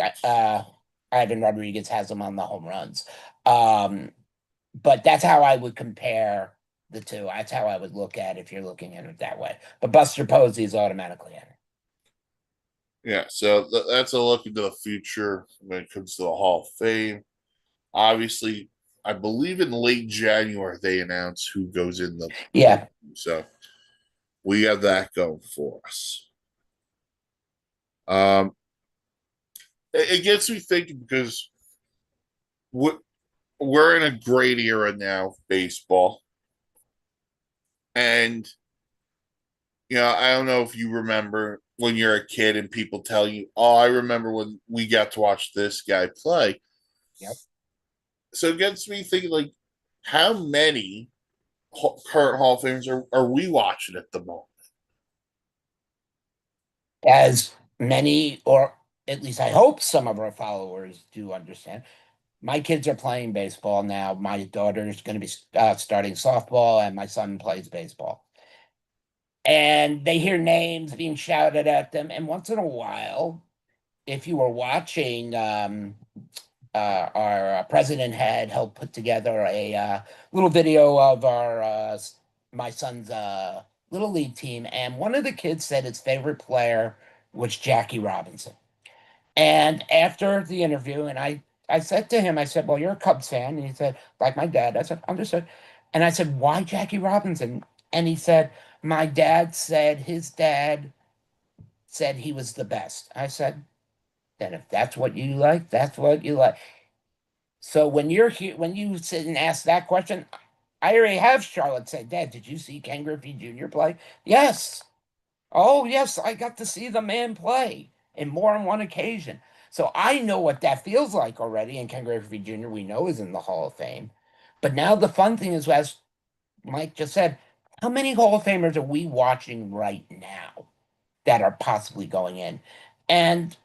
Ivan Rodriguez has him on the home runs. But that's how I would compare the two. That's how I would look at it if you're looking at it that way. But Buster Posey is automatically in. yeah. So that's a look into the future when it comes to the Hall of Fame. Obviously, I believe in late January they announce who goes in the Yeah. so we have that going for us. Um, it gets me thinking because we're in a great era now, baseball, and I don't know if you remember when you're a kid and people tell you, "Oh, I remember when we got to watch this guy play." Yep. So it gets me thinking, like, how many current Hall of Famers are we watching at the moment? As many, or at least I hope some of our followers do understand. My kids are playing baseball now. My daughter's going to be starting softball, and my son plays baseball. And they hear names being shouted at them. And once in a while, if you were watching, our president had helped put together a little video of our my son's little league team, and one of the kids said his favorite player was Jackie Robinson. And after the interview, and I said to him, I said, "Well, you're a Cubs fan," and he said, "Like my dad." I said, "Understood." And I said, "Why Jackie Robinson?" And he said, "My dad said his dad said he was the best." I said, "Then if that's what you like, that's what you like." So when you're here, when you sit and ask that question, I already have Charlotte say, "Dad, did you see Ken Griffey Jr. play?" Yes. Oh, yes, I got to see the man play, and more on one occasion. So I know what that feels like already. And Ken Griffey Jr., we know, is in the Hall of Fame. But now the fun thing is, as Mike just said, how many Hall of Famers are we watching right now that are possibly going in? And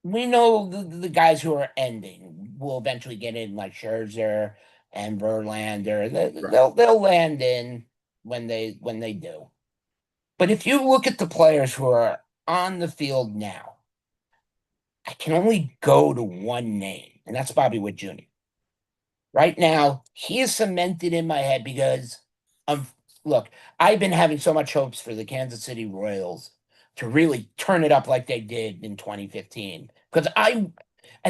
we know the guys who are ending will eventually get in, like Scherzer and Verlander. Right. They'll land in when they do. But if you look at the players who are on the field now, I can only go to one name, and that's Bobby Witt Jr. Right now, he is cemented in my head because of look, I've been having so much hopes for the Kansas City Royals to really turn it up like they did in 2015. Because I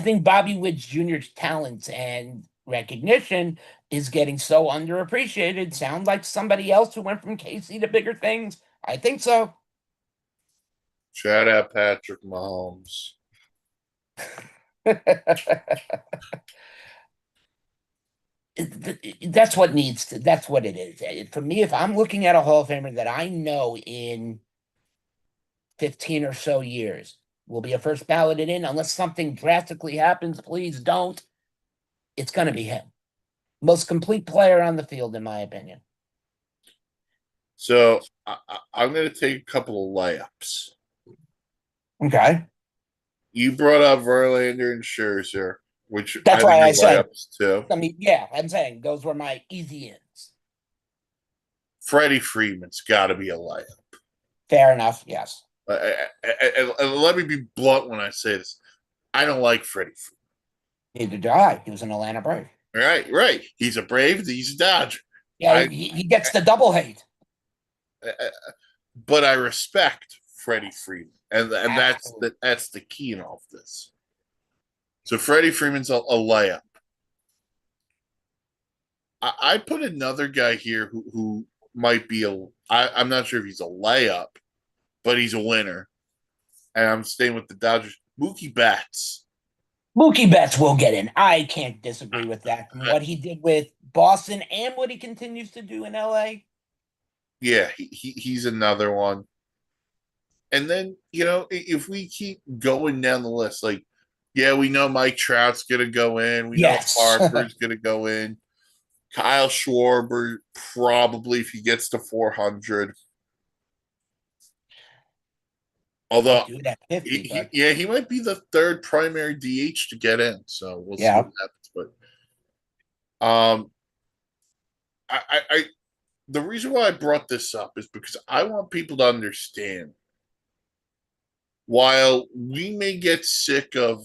think Bobby Witt Jr.'s talents and recognition is getting so underappreciated. Sound like somebody else who went from KC to bigger things? I think so. Shout out Patrick Mahomes. That's what needs to, that's what it is. For me, if I'm looking at a Hall of Famer that I know in 15 or so years will be a first balloted in, unless something drastically happens, please don't. It's going to be him. Most complete player on the field, in my opinion. So I'm going to take a couple of layups. Okay. You brought up Verlander and Scherzer, which I That's think why I are said, layups too. I mean, yeah, I'm saying those were my easy ins. Freddie Freeman's got to be a layup. Fair enough. Yes. And let me be blunt when I say this. I don't like Freddie Freeman. Neither do I. He was an Atlanta Brave. Right, right. He's a Brave. He's a Dodger. Yeah, he gets the double hate. But I respect Freddie Freeman, and Absolutely. that's the key in all of this. So Freddie Freeman's a layup. I put another guy here who might be I'm not sure if he's a layup, but he's a winner. And I'm staying with the Dodgers. Mookie Betts. Mookie Betts will get in. I can't disagree with that. From I, what he did with Boston and what he continues to do in LA. yeah, he's another one. And then, if we keep going down the list, like, yeah, we know Mike Trout's going to go in. We know Yes. Harper's going to go in. Kyle Schwarber, probably if he gets to 400. Might Although, do it at 50, but yeah, he might be the third primary DH to get in. So we'll see yeah. what happens. But I the reason why I brought this up is because I want people to understand while we may get sick of,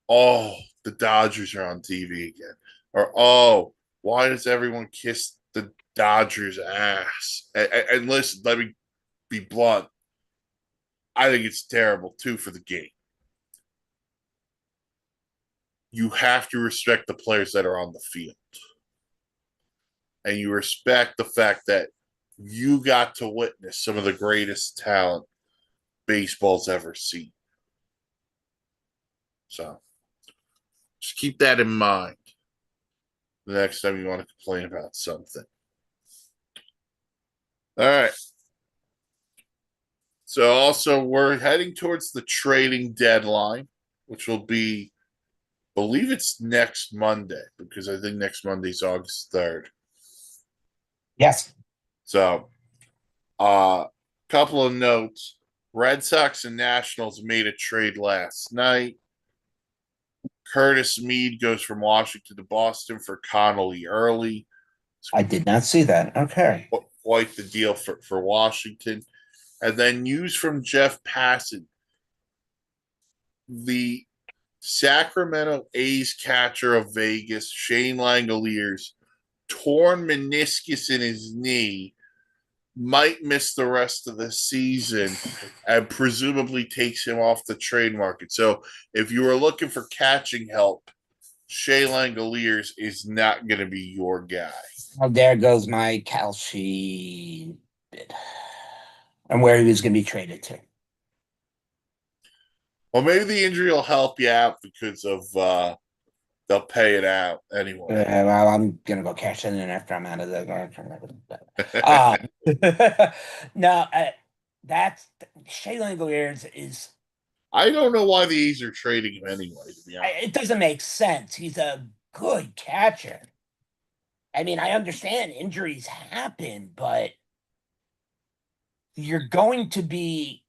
oh, the Dodgers are on TV again, or oh, why does everyone kiss the Dodgers ass? And listen, let me be blunt. I think it's terrible too for the game. You have to respect the players that are on the field. And you respect the fact that you got to witness some of the greatest talent baseball's ever seen. So just keep that in mind the next time you want to complain about something. All right. So also we're heading towards the trading deadline, which will be, I believe it's next Monday, because I think next Monday's August 3rd. Yes. So couple of notes. Red Sox and Nationals made a trade last night. Curtis Mead goes from Washington to Boston for Connolly Early. I did not see that. Okay. Quite the deal for Washington. And then news from Jeff Passan. The Sacramento A's catcher of Vegas, Shane Langoliers, torn meniscus in his knee, might miss the rest of the season and presumably takes him off the trade market. So if you are looking for catching help, Shea Langoliers is not going to be your guy. Well, there goes my Kalshi bid. And where he was going to be traded to. Well, maybe the injury will help you out because of they'll pay it out anyway. Well, I'm gonna go cash it in after I'm out of the. No, that's Shea Langoliers is. I don't know why the A's are trading him anyway. To be honest, It doesn't make sense. He's a good catcher. I mean, I understand injuries happen, but you're going to be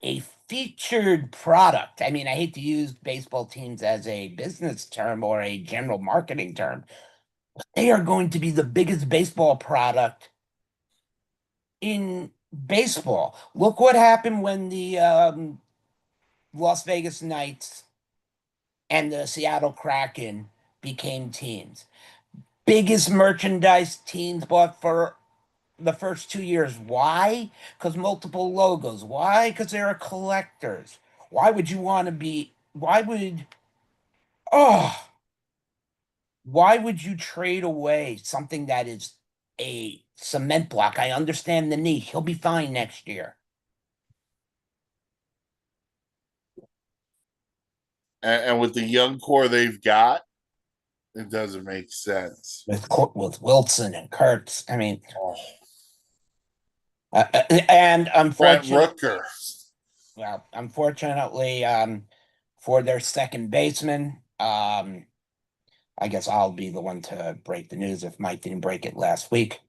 a featured product. I mean, I hate to use baseball teams as a business term or a general marketing term. They are going to be the biggest baseball product in baseball. Look what happened when the Las Vegas Knights and the Seattle Kraken became teams. Biggest merchandise teams bought for the first 2 years. Why? Because multiple logos. Why? Because they're collectors. Why would you want to be? Oh, why would you trade away something that is a cement block? I understand the knee. He'll be fine next year. and with the young core they've got, it doesn't make sense. With Wilson and Kurtz. I mean, Oh, and Brent unfortunately, Rooker. well, unfortunately, for their second baseman, I guess I'll be the one to break the news if Mike didn't break it last week.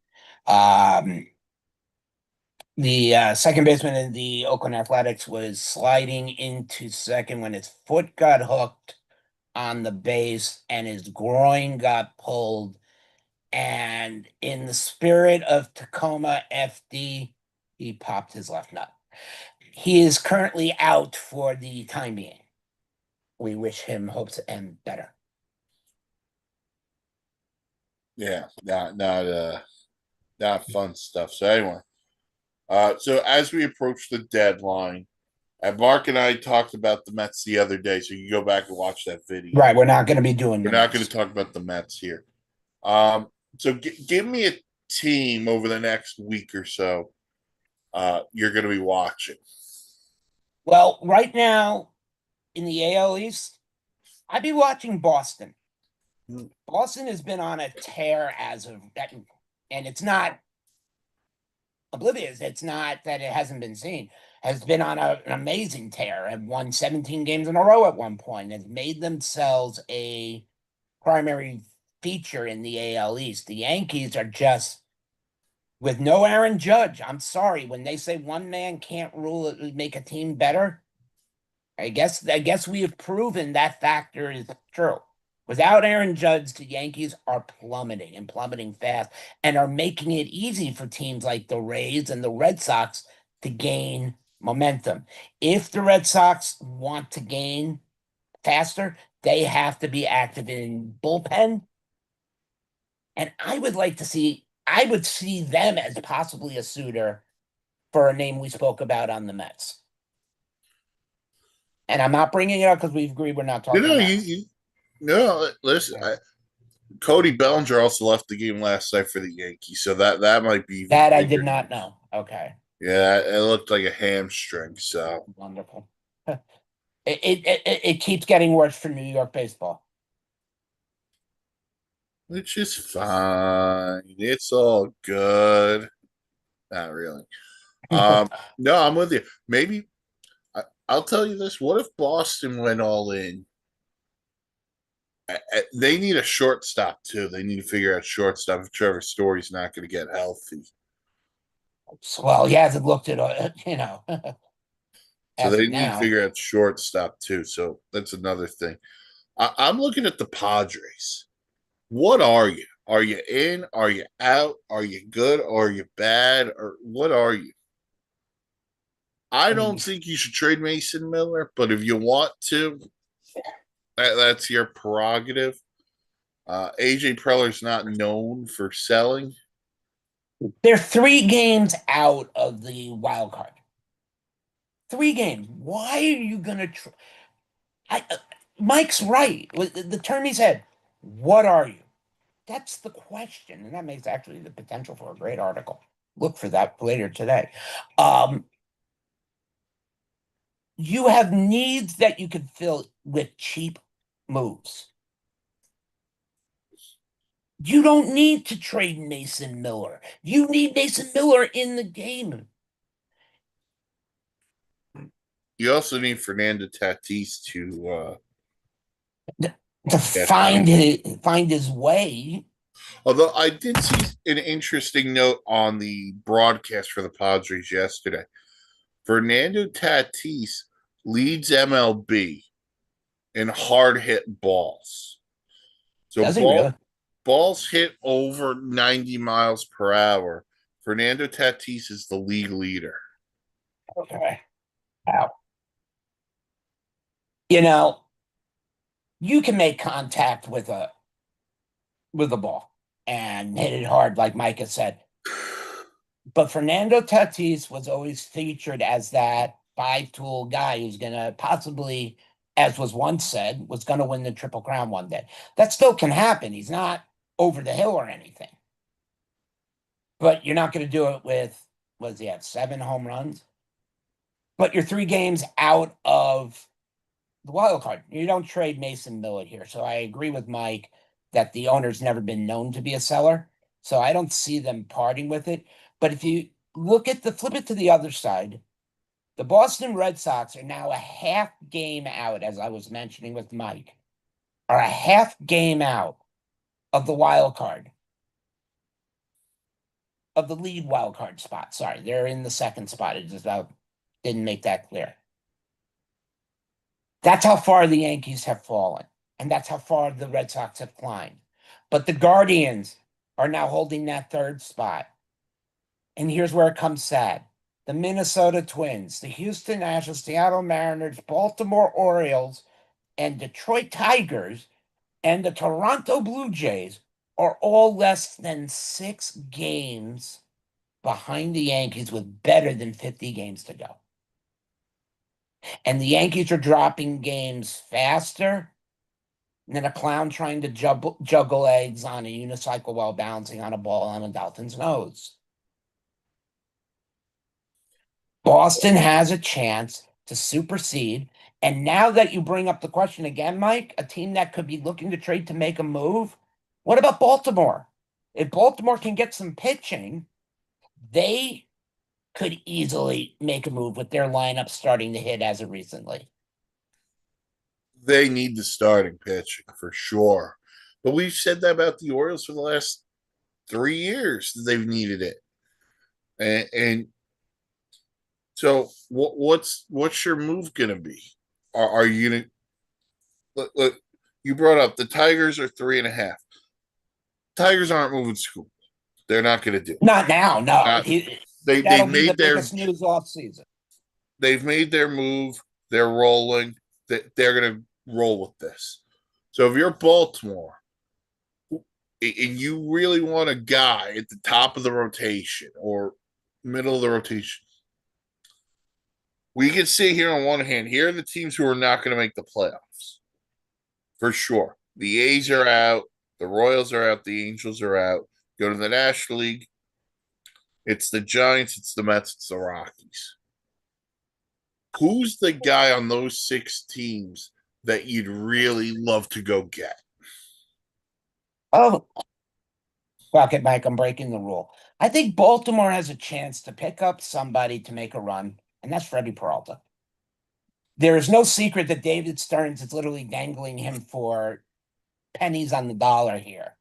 The second baseman in the Oakland Athletics was sliding into second when his foot got hooked on the base and his groin got pulled. And in the spirit of Tacoma FD, he popped his left nut. He is currently out for the time being. We wish him hopes and better. Yeah, not fun stuff. So anyway, so as we approach the deadline, and Mark and I talked about the Mets the other day, so you go back and watch that video. Right, we're not going to be doing We're the not going Mets. to talk about the Mets here. So give me a team over the next week or so. You're going to be watching. Well, right now in the AL East, I'd be watching Boston. Boston has been on a tear as of that, and it's not oblivious. It's not that it hasn't been seen. Has been on an amazing tear and won 17 games in a row at one point. Has made themselves a primary feature in the AL East. The Yankees are just with no Aaron Judge. I'm sorry when they say one man can't rule it, make a team better. I guess we have proven that factor is true. Without Aaron Judge, the Yankees are plummeting and plummeting fast and are making it easy for teams like the Rays and the Red Sox to gain momentum. If the Red Sox want to gain faster, they have to be active in bullpen. And I would see them as possibly a suitor for a name we spoke about on the Mets. And I'm not bringing it up because we agreed we're not You talking know, Mets. no, listen, Yeah. Cody Bellinger also left the game last night for the Yankees, so that might be even That I did bigger not news. know. Okay, Yeah, it looked like a hamstring, so wonderful. It keeps getting worse for New York baseball. which is fine. It's all good. Not really. Um, no, I'm with you. Maybe I'll tell you this. What if Boston went all in? They need a shortstop too. They need to figure out shortstop if Trevor Story's not going to get healthy. Well, he hasn't looked at So as of they need to now. figure out shortstop too. So that's another thing. I'm looking at the Padres. What are you? Are you in? Are you out? Are you good? Are you bad? Or what are you? I I mean, don't think you should trade Mason Miller, but if you want to, that's your prerogative. AJ Preller's not known for selling. they're 3 games out of the wild card. 3 games. Why are you gonna? I, Mike's right. The term he said, "What are you?" That's the question, and that makes actually the potential for a great article. Look for that later today. Um, you have needs that you can fill with cheap moves. You don't need to trade Mason Miller. You need Mason Miller in the game You also need Fernando Tatis to to get hot. find his way. Although I did see an interesting note on the broadcast for the Padres yesterday. Fernando Tatis leads MLB in hard hit balls. So Does he really? balls hit over 90 miles per hour. Fernando Tatis is the league leader. Okay. Wow. You know, you can make contact with a ball and hit it hard, like Mike has said. But Fernando Tatis was always featured as that five-tool guy who's going to possibly, as was once said, was going to win the Triple Crown one day. That still can happen. He's not over the hill or anything. But you're not going to do it with, what does he have, 7 home runs? But you're 3 games out of the wild card. You don't trade Mason Miller here. So I agree with Mike that the owner's never been known to be a seller. So I don't see them parting with it. But if you flip it to the other side, the Boston Red Sox are now a half game out, as I was mentioning with Mike, are a half game out of the wild card, of the lead wild card spot. Sorry, they're in the second spot. It just didn't make that clear. That's how far the Yankees have fallen, and that's how far the Red Sox have climbed. But the Guardians are now holding that third spot. And here's where it comes sad. The Minnesota Twins, the Houston Astros, Seattle Mariners, Baltimore Orioles, and Detroit Tigers, and the Toronto Blue Jays are all less than 6 games behind the Yankees with better than 50 games to go. And the Yankees are dropping games faster than a clown trying to juggle eggs on a unicycle while balancing on a ball on a dolphin's nose. Boston has a chance to supersede. And now that you bring up the question again, Mike, a team that could be looking to trade to make a move, what about Baltimore? If Baltimore can get some pitching, they could easily make a move with their lineup starting to hit as of recently. They need the starting pitching for sure. But we've said that about the Orioles for the last 3 years that they've needed it. And so what's your move gonna be? Are you gonna look, you brought up the Tigers are 3.5. Tigers aren't moving school. They're not gonna do it. Not now, no. Not, they That'll they've be the made their biggest news off season. they've made their move. They're rolling. They're gonna roll with this. So if you're Baltimore and you really want a guy at the top of the rotation or middle of the rotation, we can see here on one hand, here are the teams who are not going to make the playoffs for sure. The A's are out, the Royals are out, the Angels are out. Go to the National League. It's the Giants, it's the Mets, it's the Rockies. Who's the guy on those 6 teams that you'd really love to go get? Oh, fuck it, Mike. I'm breaking the rule. I think Baltimore has a chance to pick up somebody to make a run, and that's Freddie Peralta. There is no secret that David Stearns is literally dangling him for pennies on the dollar here.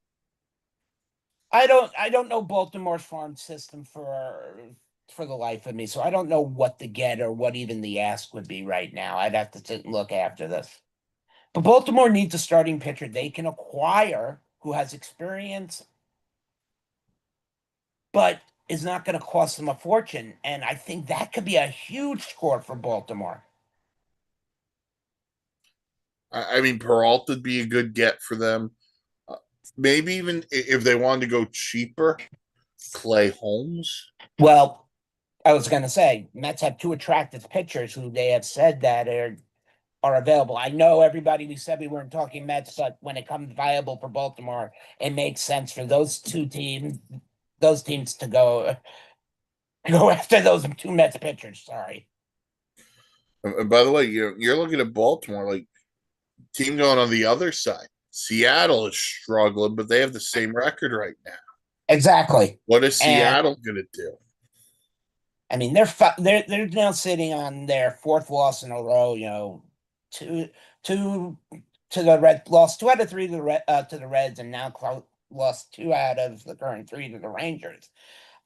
I don't know Baltimore's farm system for the life of me, so I don't know what to get or what even the ask would be right now. I'd have to sit and look after this. But Baltimore needs a starting pitcher they can acquire who has experience, but is not going to cost them a fortune. And I think that could be a huge score for Baltimore. I mean, Peralta'd be a good get for them. Maybe even if they wanted to go cheaper, Clay Holmes. Well, I was going to say, Mets have two attractive pitchers who they have said that are available. I know everybody we said we weren't talking Mets, but when it comes viable for Baltimore, it makes sense for those teams to go after those two Mets pitchers. Sorry. And by the way, you're looking at Baltimore, like team going on the other side. Seattle is struggling, but they have the same record right now. Exactly. What is And Seattle going to do? I mean, they're now sitting on their fourth loss in a row. Two two to the Red lost 2 out of 3 to the Reds, and now lost 2 out of the current 3 to the Rangers.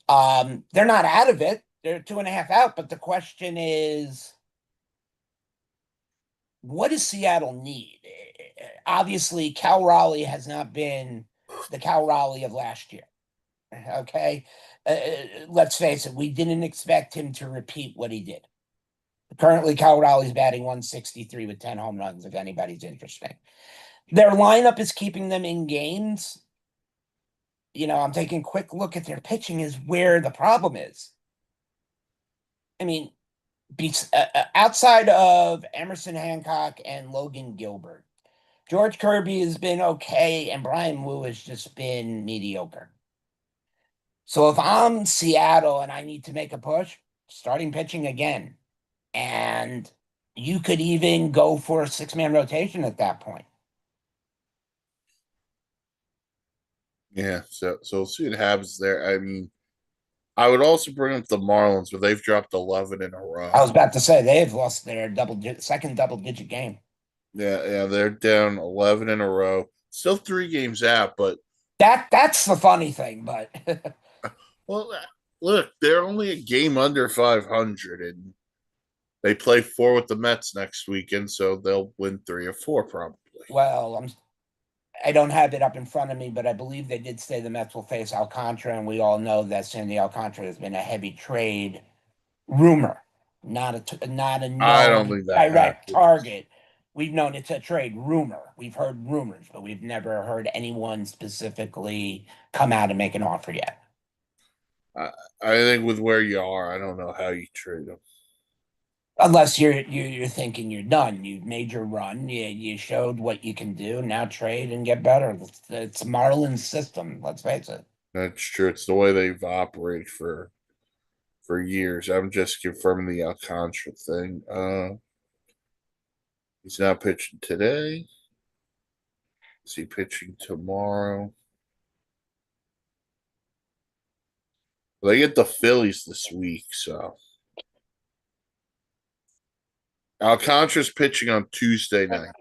They're not out of it. They're 2.5 out, but the question is, what does Seattle need? Obviously, Cal Raleigh has not been the Cal Raleigh of last year. Okay. Let's face it, we didn't expect him to repeat what he did. Currently, Cal Raleigh's batting 163 with 10 home runs, if anybody's interested. Their lineup is keeping them in games. I'm taking a quick look at their pitching, is where the problem is. I mean, outside of Emerson Hancock and Logan Gilbert, George Kirby has been okay, and Brian Wu has just been mediocre. So if I'm Seattle and I need to make a push, starting pitching again. And you could even go for a 6-man rotation at that point. Yeah, so we'll see what happens there. I mean, I would also bring up the Marlins, but they've dropped 11 in a row. I was about to say they've lost their second double-digit game. Yeah, they're down 11 in a row. Still 3 games out, but That's the funny thing, but well, look, they're only a game under 500, and they play 4 with the Mets next weekend, so they'll win 3 or 4 probably. well, I don't have it up in front of me, but I believe they did say the Mets will face Alcantara, and we all know that Sandy Alcantara has been a heavy trade rumor, not a I don't known think that direct happens. target. We've known it's a trade rumor. We've heard rumors, but we've never heard anyone specifically come out and make an offer yet. I think with where you are, I don't know how you trade them. Unless you're thinking you're done. You've made your run. You showed what you can do. Now trade and get better. It's Marlin's system. Let's face it. That's true. It's the way they've operated for years. I'm just confirming the Alcantara thing. He's not pitching today. Is he pitching tomorrow? They get the Phillies this week, so Alcantara's pitching on Tuesday night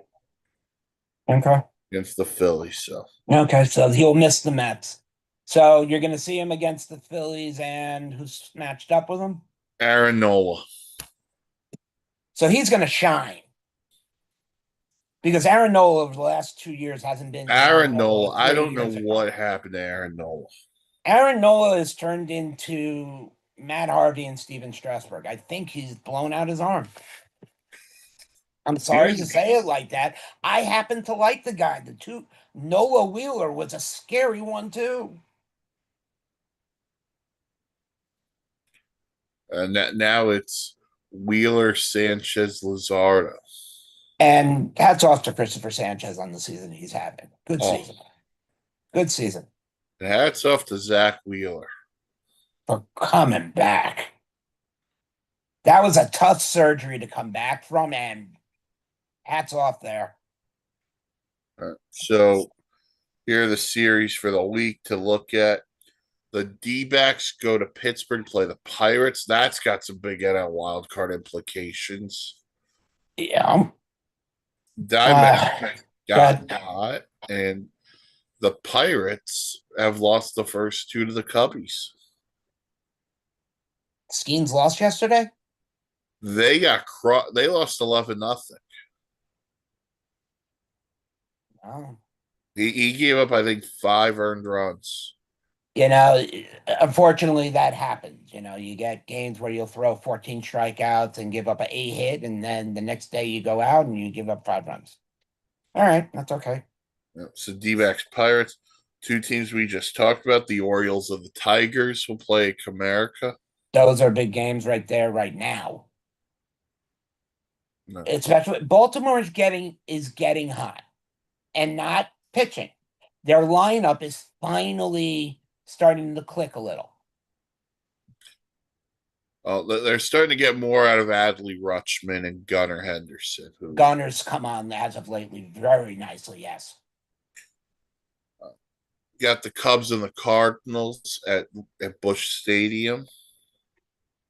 Okay. against the Phillies. So Okay, so he'll miss the Mets. So you're going to see him against the Phillies, and who's matched up with him? Aaron Nola. So he's going to shine because Aaron Nola over the last 2 years hasn't been Aaron Aaron Nola Nola. I 3 don't know years ago. what happened to Aaron Nola. Aaron Nola has turned into Matt Harvey and Steven Strasburg. I think he's blown out his arm. I'm sorry to say it like that. I happen to like the guy. The two Noah Wheeler was a scary one too. And now it's Wheeler, Sanchez, Lazardo. And hats off to Christopher Sanchez on the season he's having. Good Oh. season. Good season. And hats off to Zach Wheeler. For coming back. That was a tough surgery to come back from, and hats off there. So here are the series for the week to look at. The D-backs go to Pittsburgh, play the Pirates. That's got some big NL wildcard implications. Yeah. Diamondbacks got God. hot, and the Pirates have lost the first two to the Cubbies. Skeens lost yesterday? They got they lost 11-0. Oh. He gave up, I think, 5 earned runs. Unfortunately, that happens. You get games where you'll throw 14 strikeouts and give up an 8 hit, and then the next day you go out and you give up 5 runs. All right, that's okay. So D-backs Pirates, two teams we just talked about. The Orioles of the Tigers will play Comerica. Those are big games right there, right now. No. Especially Baltimore is getting hot and not pitching. Their lineup is finally starting to click a little. They're starting to get more out of Adley Rutschman and Gunnar Henderson. Gunner's come on as of lately very nicely, yes. Got the Cubs and the Cardinals at Busch Stadium.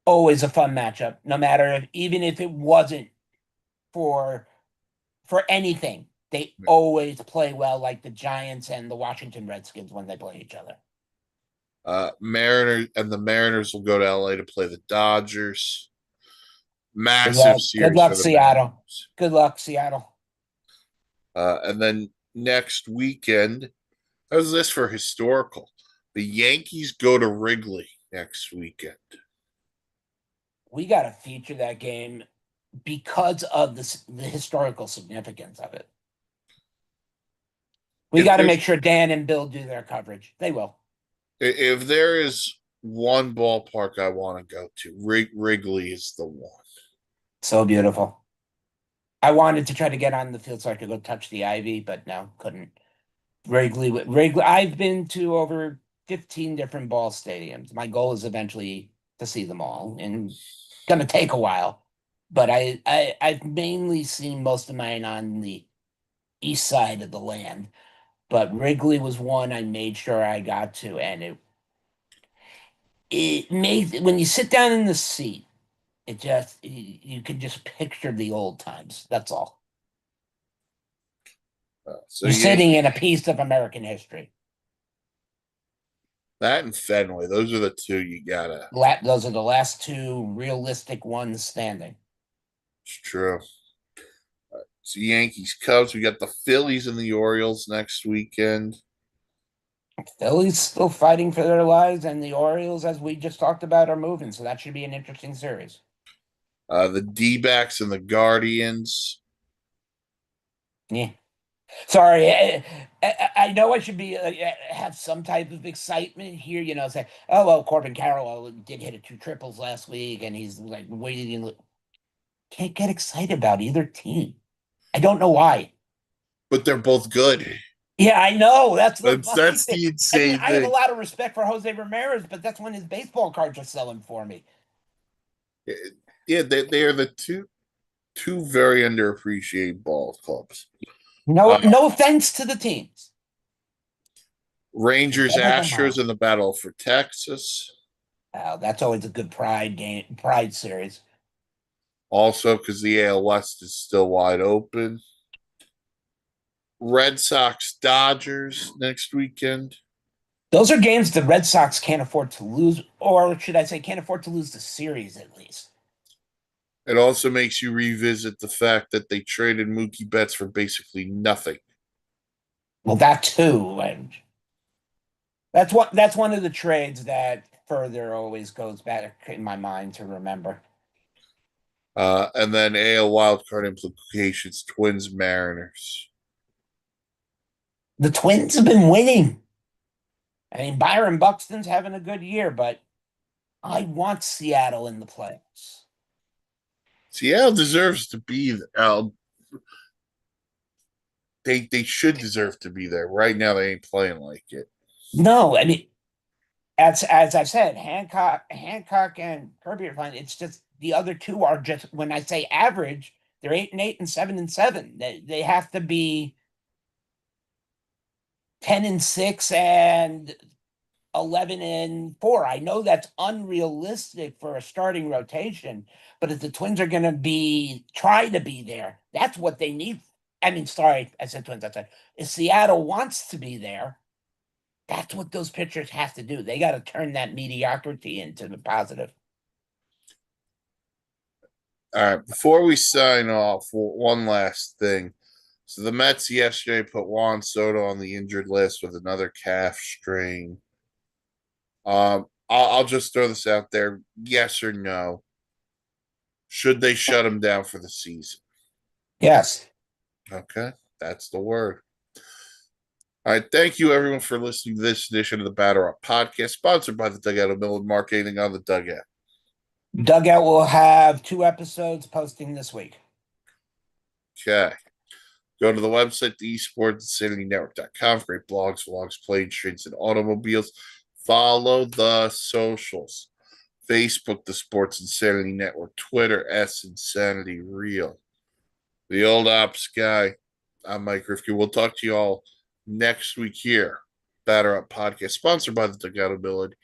Always a fun matchup, no matter even if it wasn't for anything. They always play well, like the Giants and the Washington Redskins when they play each other. Mariners will go to LA to play the Dodgers. Massive series. Good luck, Seattle. Mariners. Good luck, Seattle. And then next weekend, how's this for historical? The Yankees go to Wrigley next weekend. We got to feature that game because of the historical significance of it. We got to make sure Dan and Bill do their coverage. They will. If there is one ballpark I want to go to, Wrigley is the one. So beautiful. I wanted to try to get on the field so I could go touch the ivy, but no, couldn't. Wrigley. I've been to over 15 different ball stadiums. My goal is eventually to see them all, and it's going to take a while. But I've mainly seen most of mine on the east side of the land. But Wrigley was one I made sure I got to, and it made when you sit down in the seat, it just you can just picture the old times. That's all. You're sitting in a piece of American history. That and Fenway, those are the two you gotta. Those are the last two realistic ones standing. It's true. So Yankees, Cubs. We got the Phillies and the Orioles next weekend. Phillies still fighting for their lives, and the Orioles, as we just talked about, are moving. So that should be an interesting series. The D-backs and the Guardians. Yeah. Sorry, I know I should be have some type of excitement here. Say, oh well, Corbin Carroll did hit 2 triples last week, and he's like waiting. Can't get excited about either team. I don't know why. But they're both good. Yeah, I know. That's the funny That's thing. the I mean, insane I have a thing. lot of respect for Jose Ramirez, but that's when his baseball cards are selling for me. Yeah, they are the two very underappreciated ball clubs. No, Uh, no offense to the teams. Rangers Never the mind. Astros in the battle for Texas. That's always a good pride series. Also, because the AL West is still wide open. Red Sox Dodgers next weekend. Those are games the Red Sox can't afford to lose, or should I say, can't afford to lose the series at least. It also makes you revisit the fact that they traded Mookie Betts for basically nothing. Well, that too, and that's one of the trades that further always goes back in my mind to remember. And then AL wildcard implications, Twins Mariners. The Twins have been winning. I mean, Byron Buxton's having a good year, but I want Seattle in the playoffs. Seattle deserves to be they should deserve to be there. Right now they ain't playing like it. No, I mean, as I've said, Hancock and Kirby are fine. It's just the other two are just when I say average, they're 8-8 and 7-7. They have to be 10-6 and 11-4. I know that's unrealistic for a starting rotation, but if the Twins are going to try to be there, that's what they need. I mean, sorry, I said Twins. I said if Seattle wants to be there, that's what those pitchers have to do. They got to turn that mediocrity into the positive. All right, before we sign off, one last thing. So the Mets yesterday put Juan Soto on the injured list with another calf strain. I'll just throw this out there: yes or no? Should they shut him down for the season? Yes. Okay, that's the word. All right, thank you everyone for listening to this edition of the Batter Up Podcast, sponsored by the Dugout of Millwood Marketing on the Dugout. Dugout will have 2 episodes posting this week. Okay. Go to the website, thesportsinsanitynetwork.com for great blogs, vlogs, planes, trains, and automobiles. Follow the socials. Facebook, the Sports Insanity Network. Twitter, S Insanity Real. The old ops guy. I'm Mike Rifkin. We'll talk to you all next week here. Batter Up Podcast, sponsored by the Dugout Ability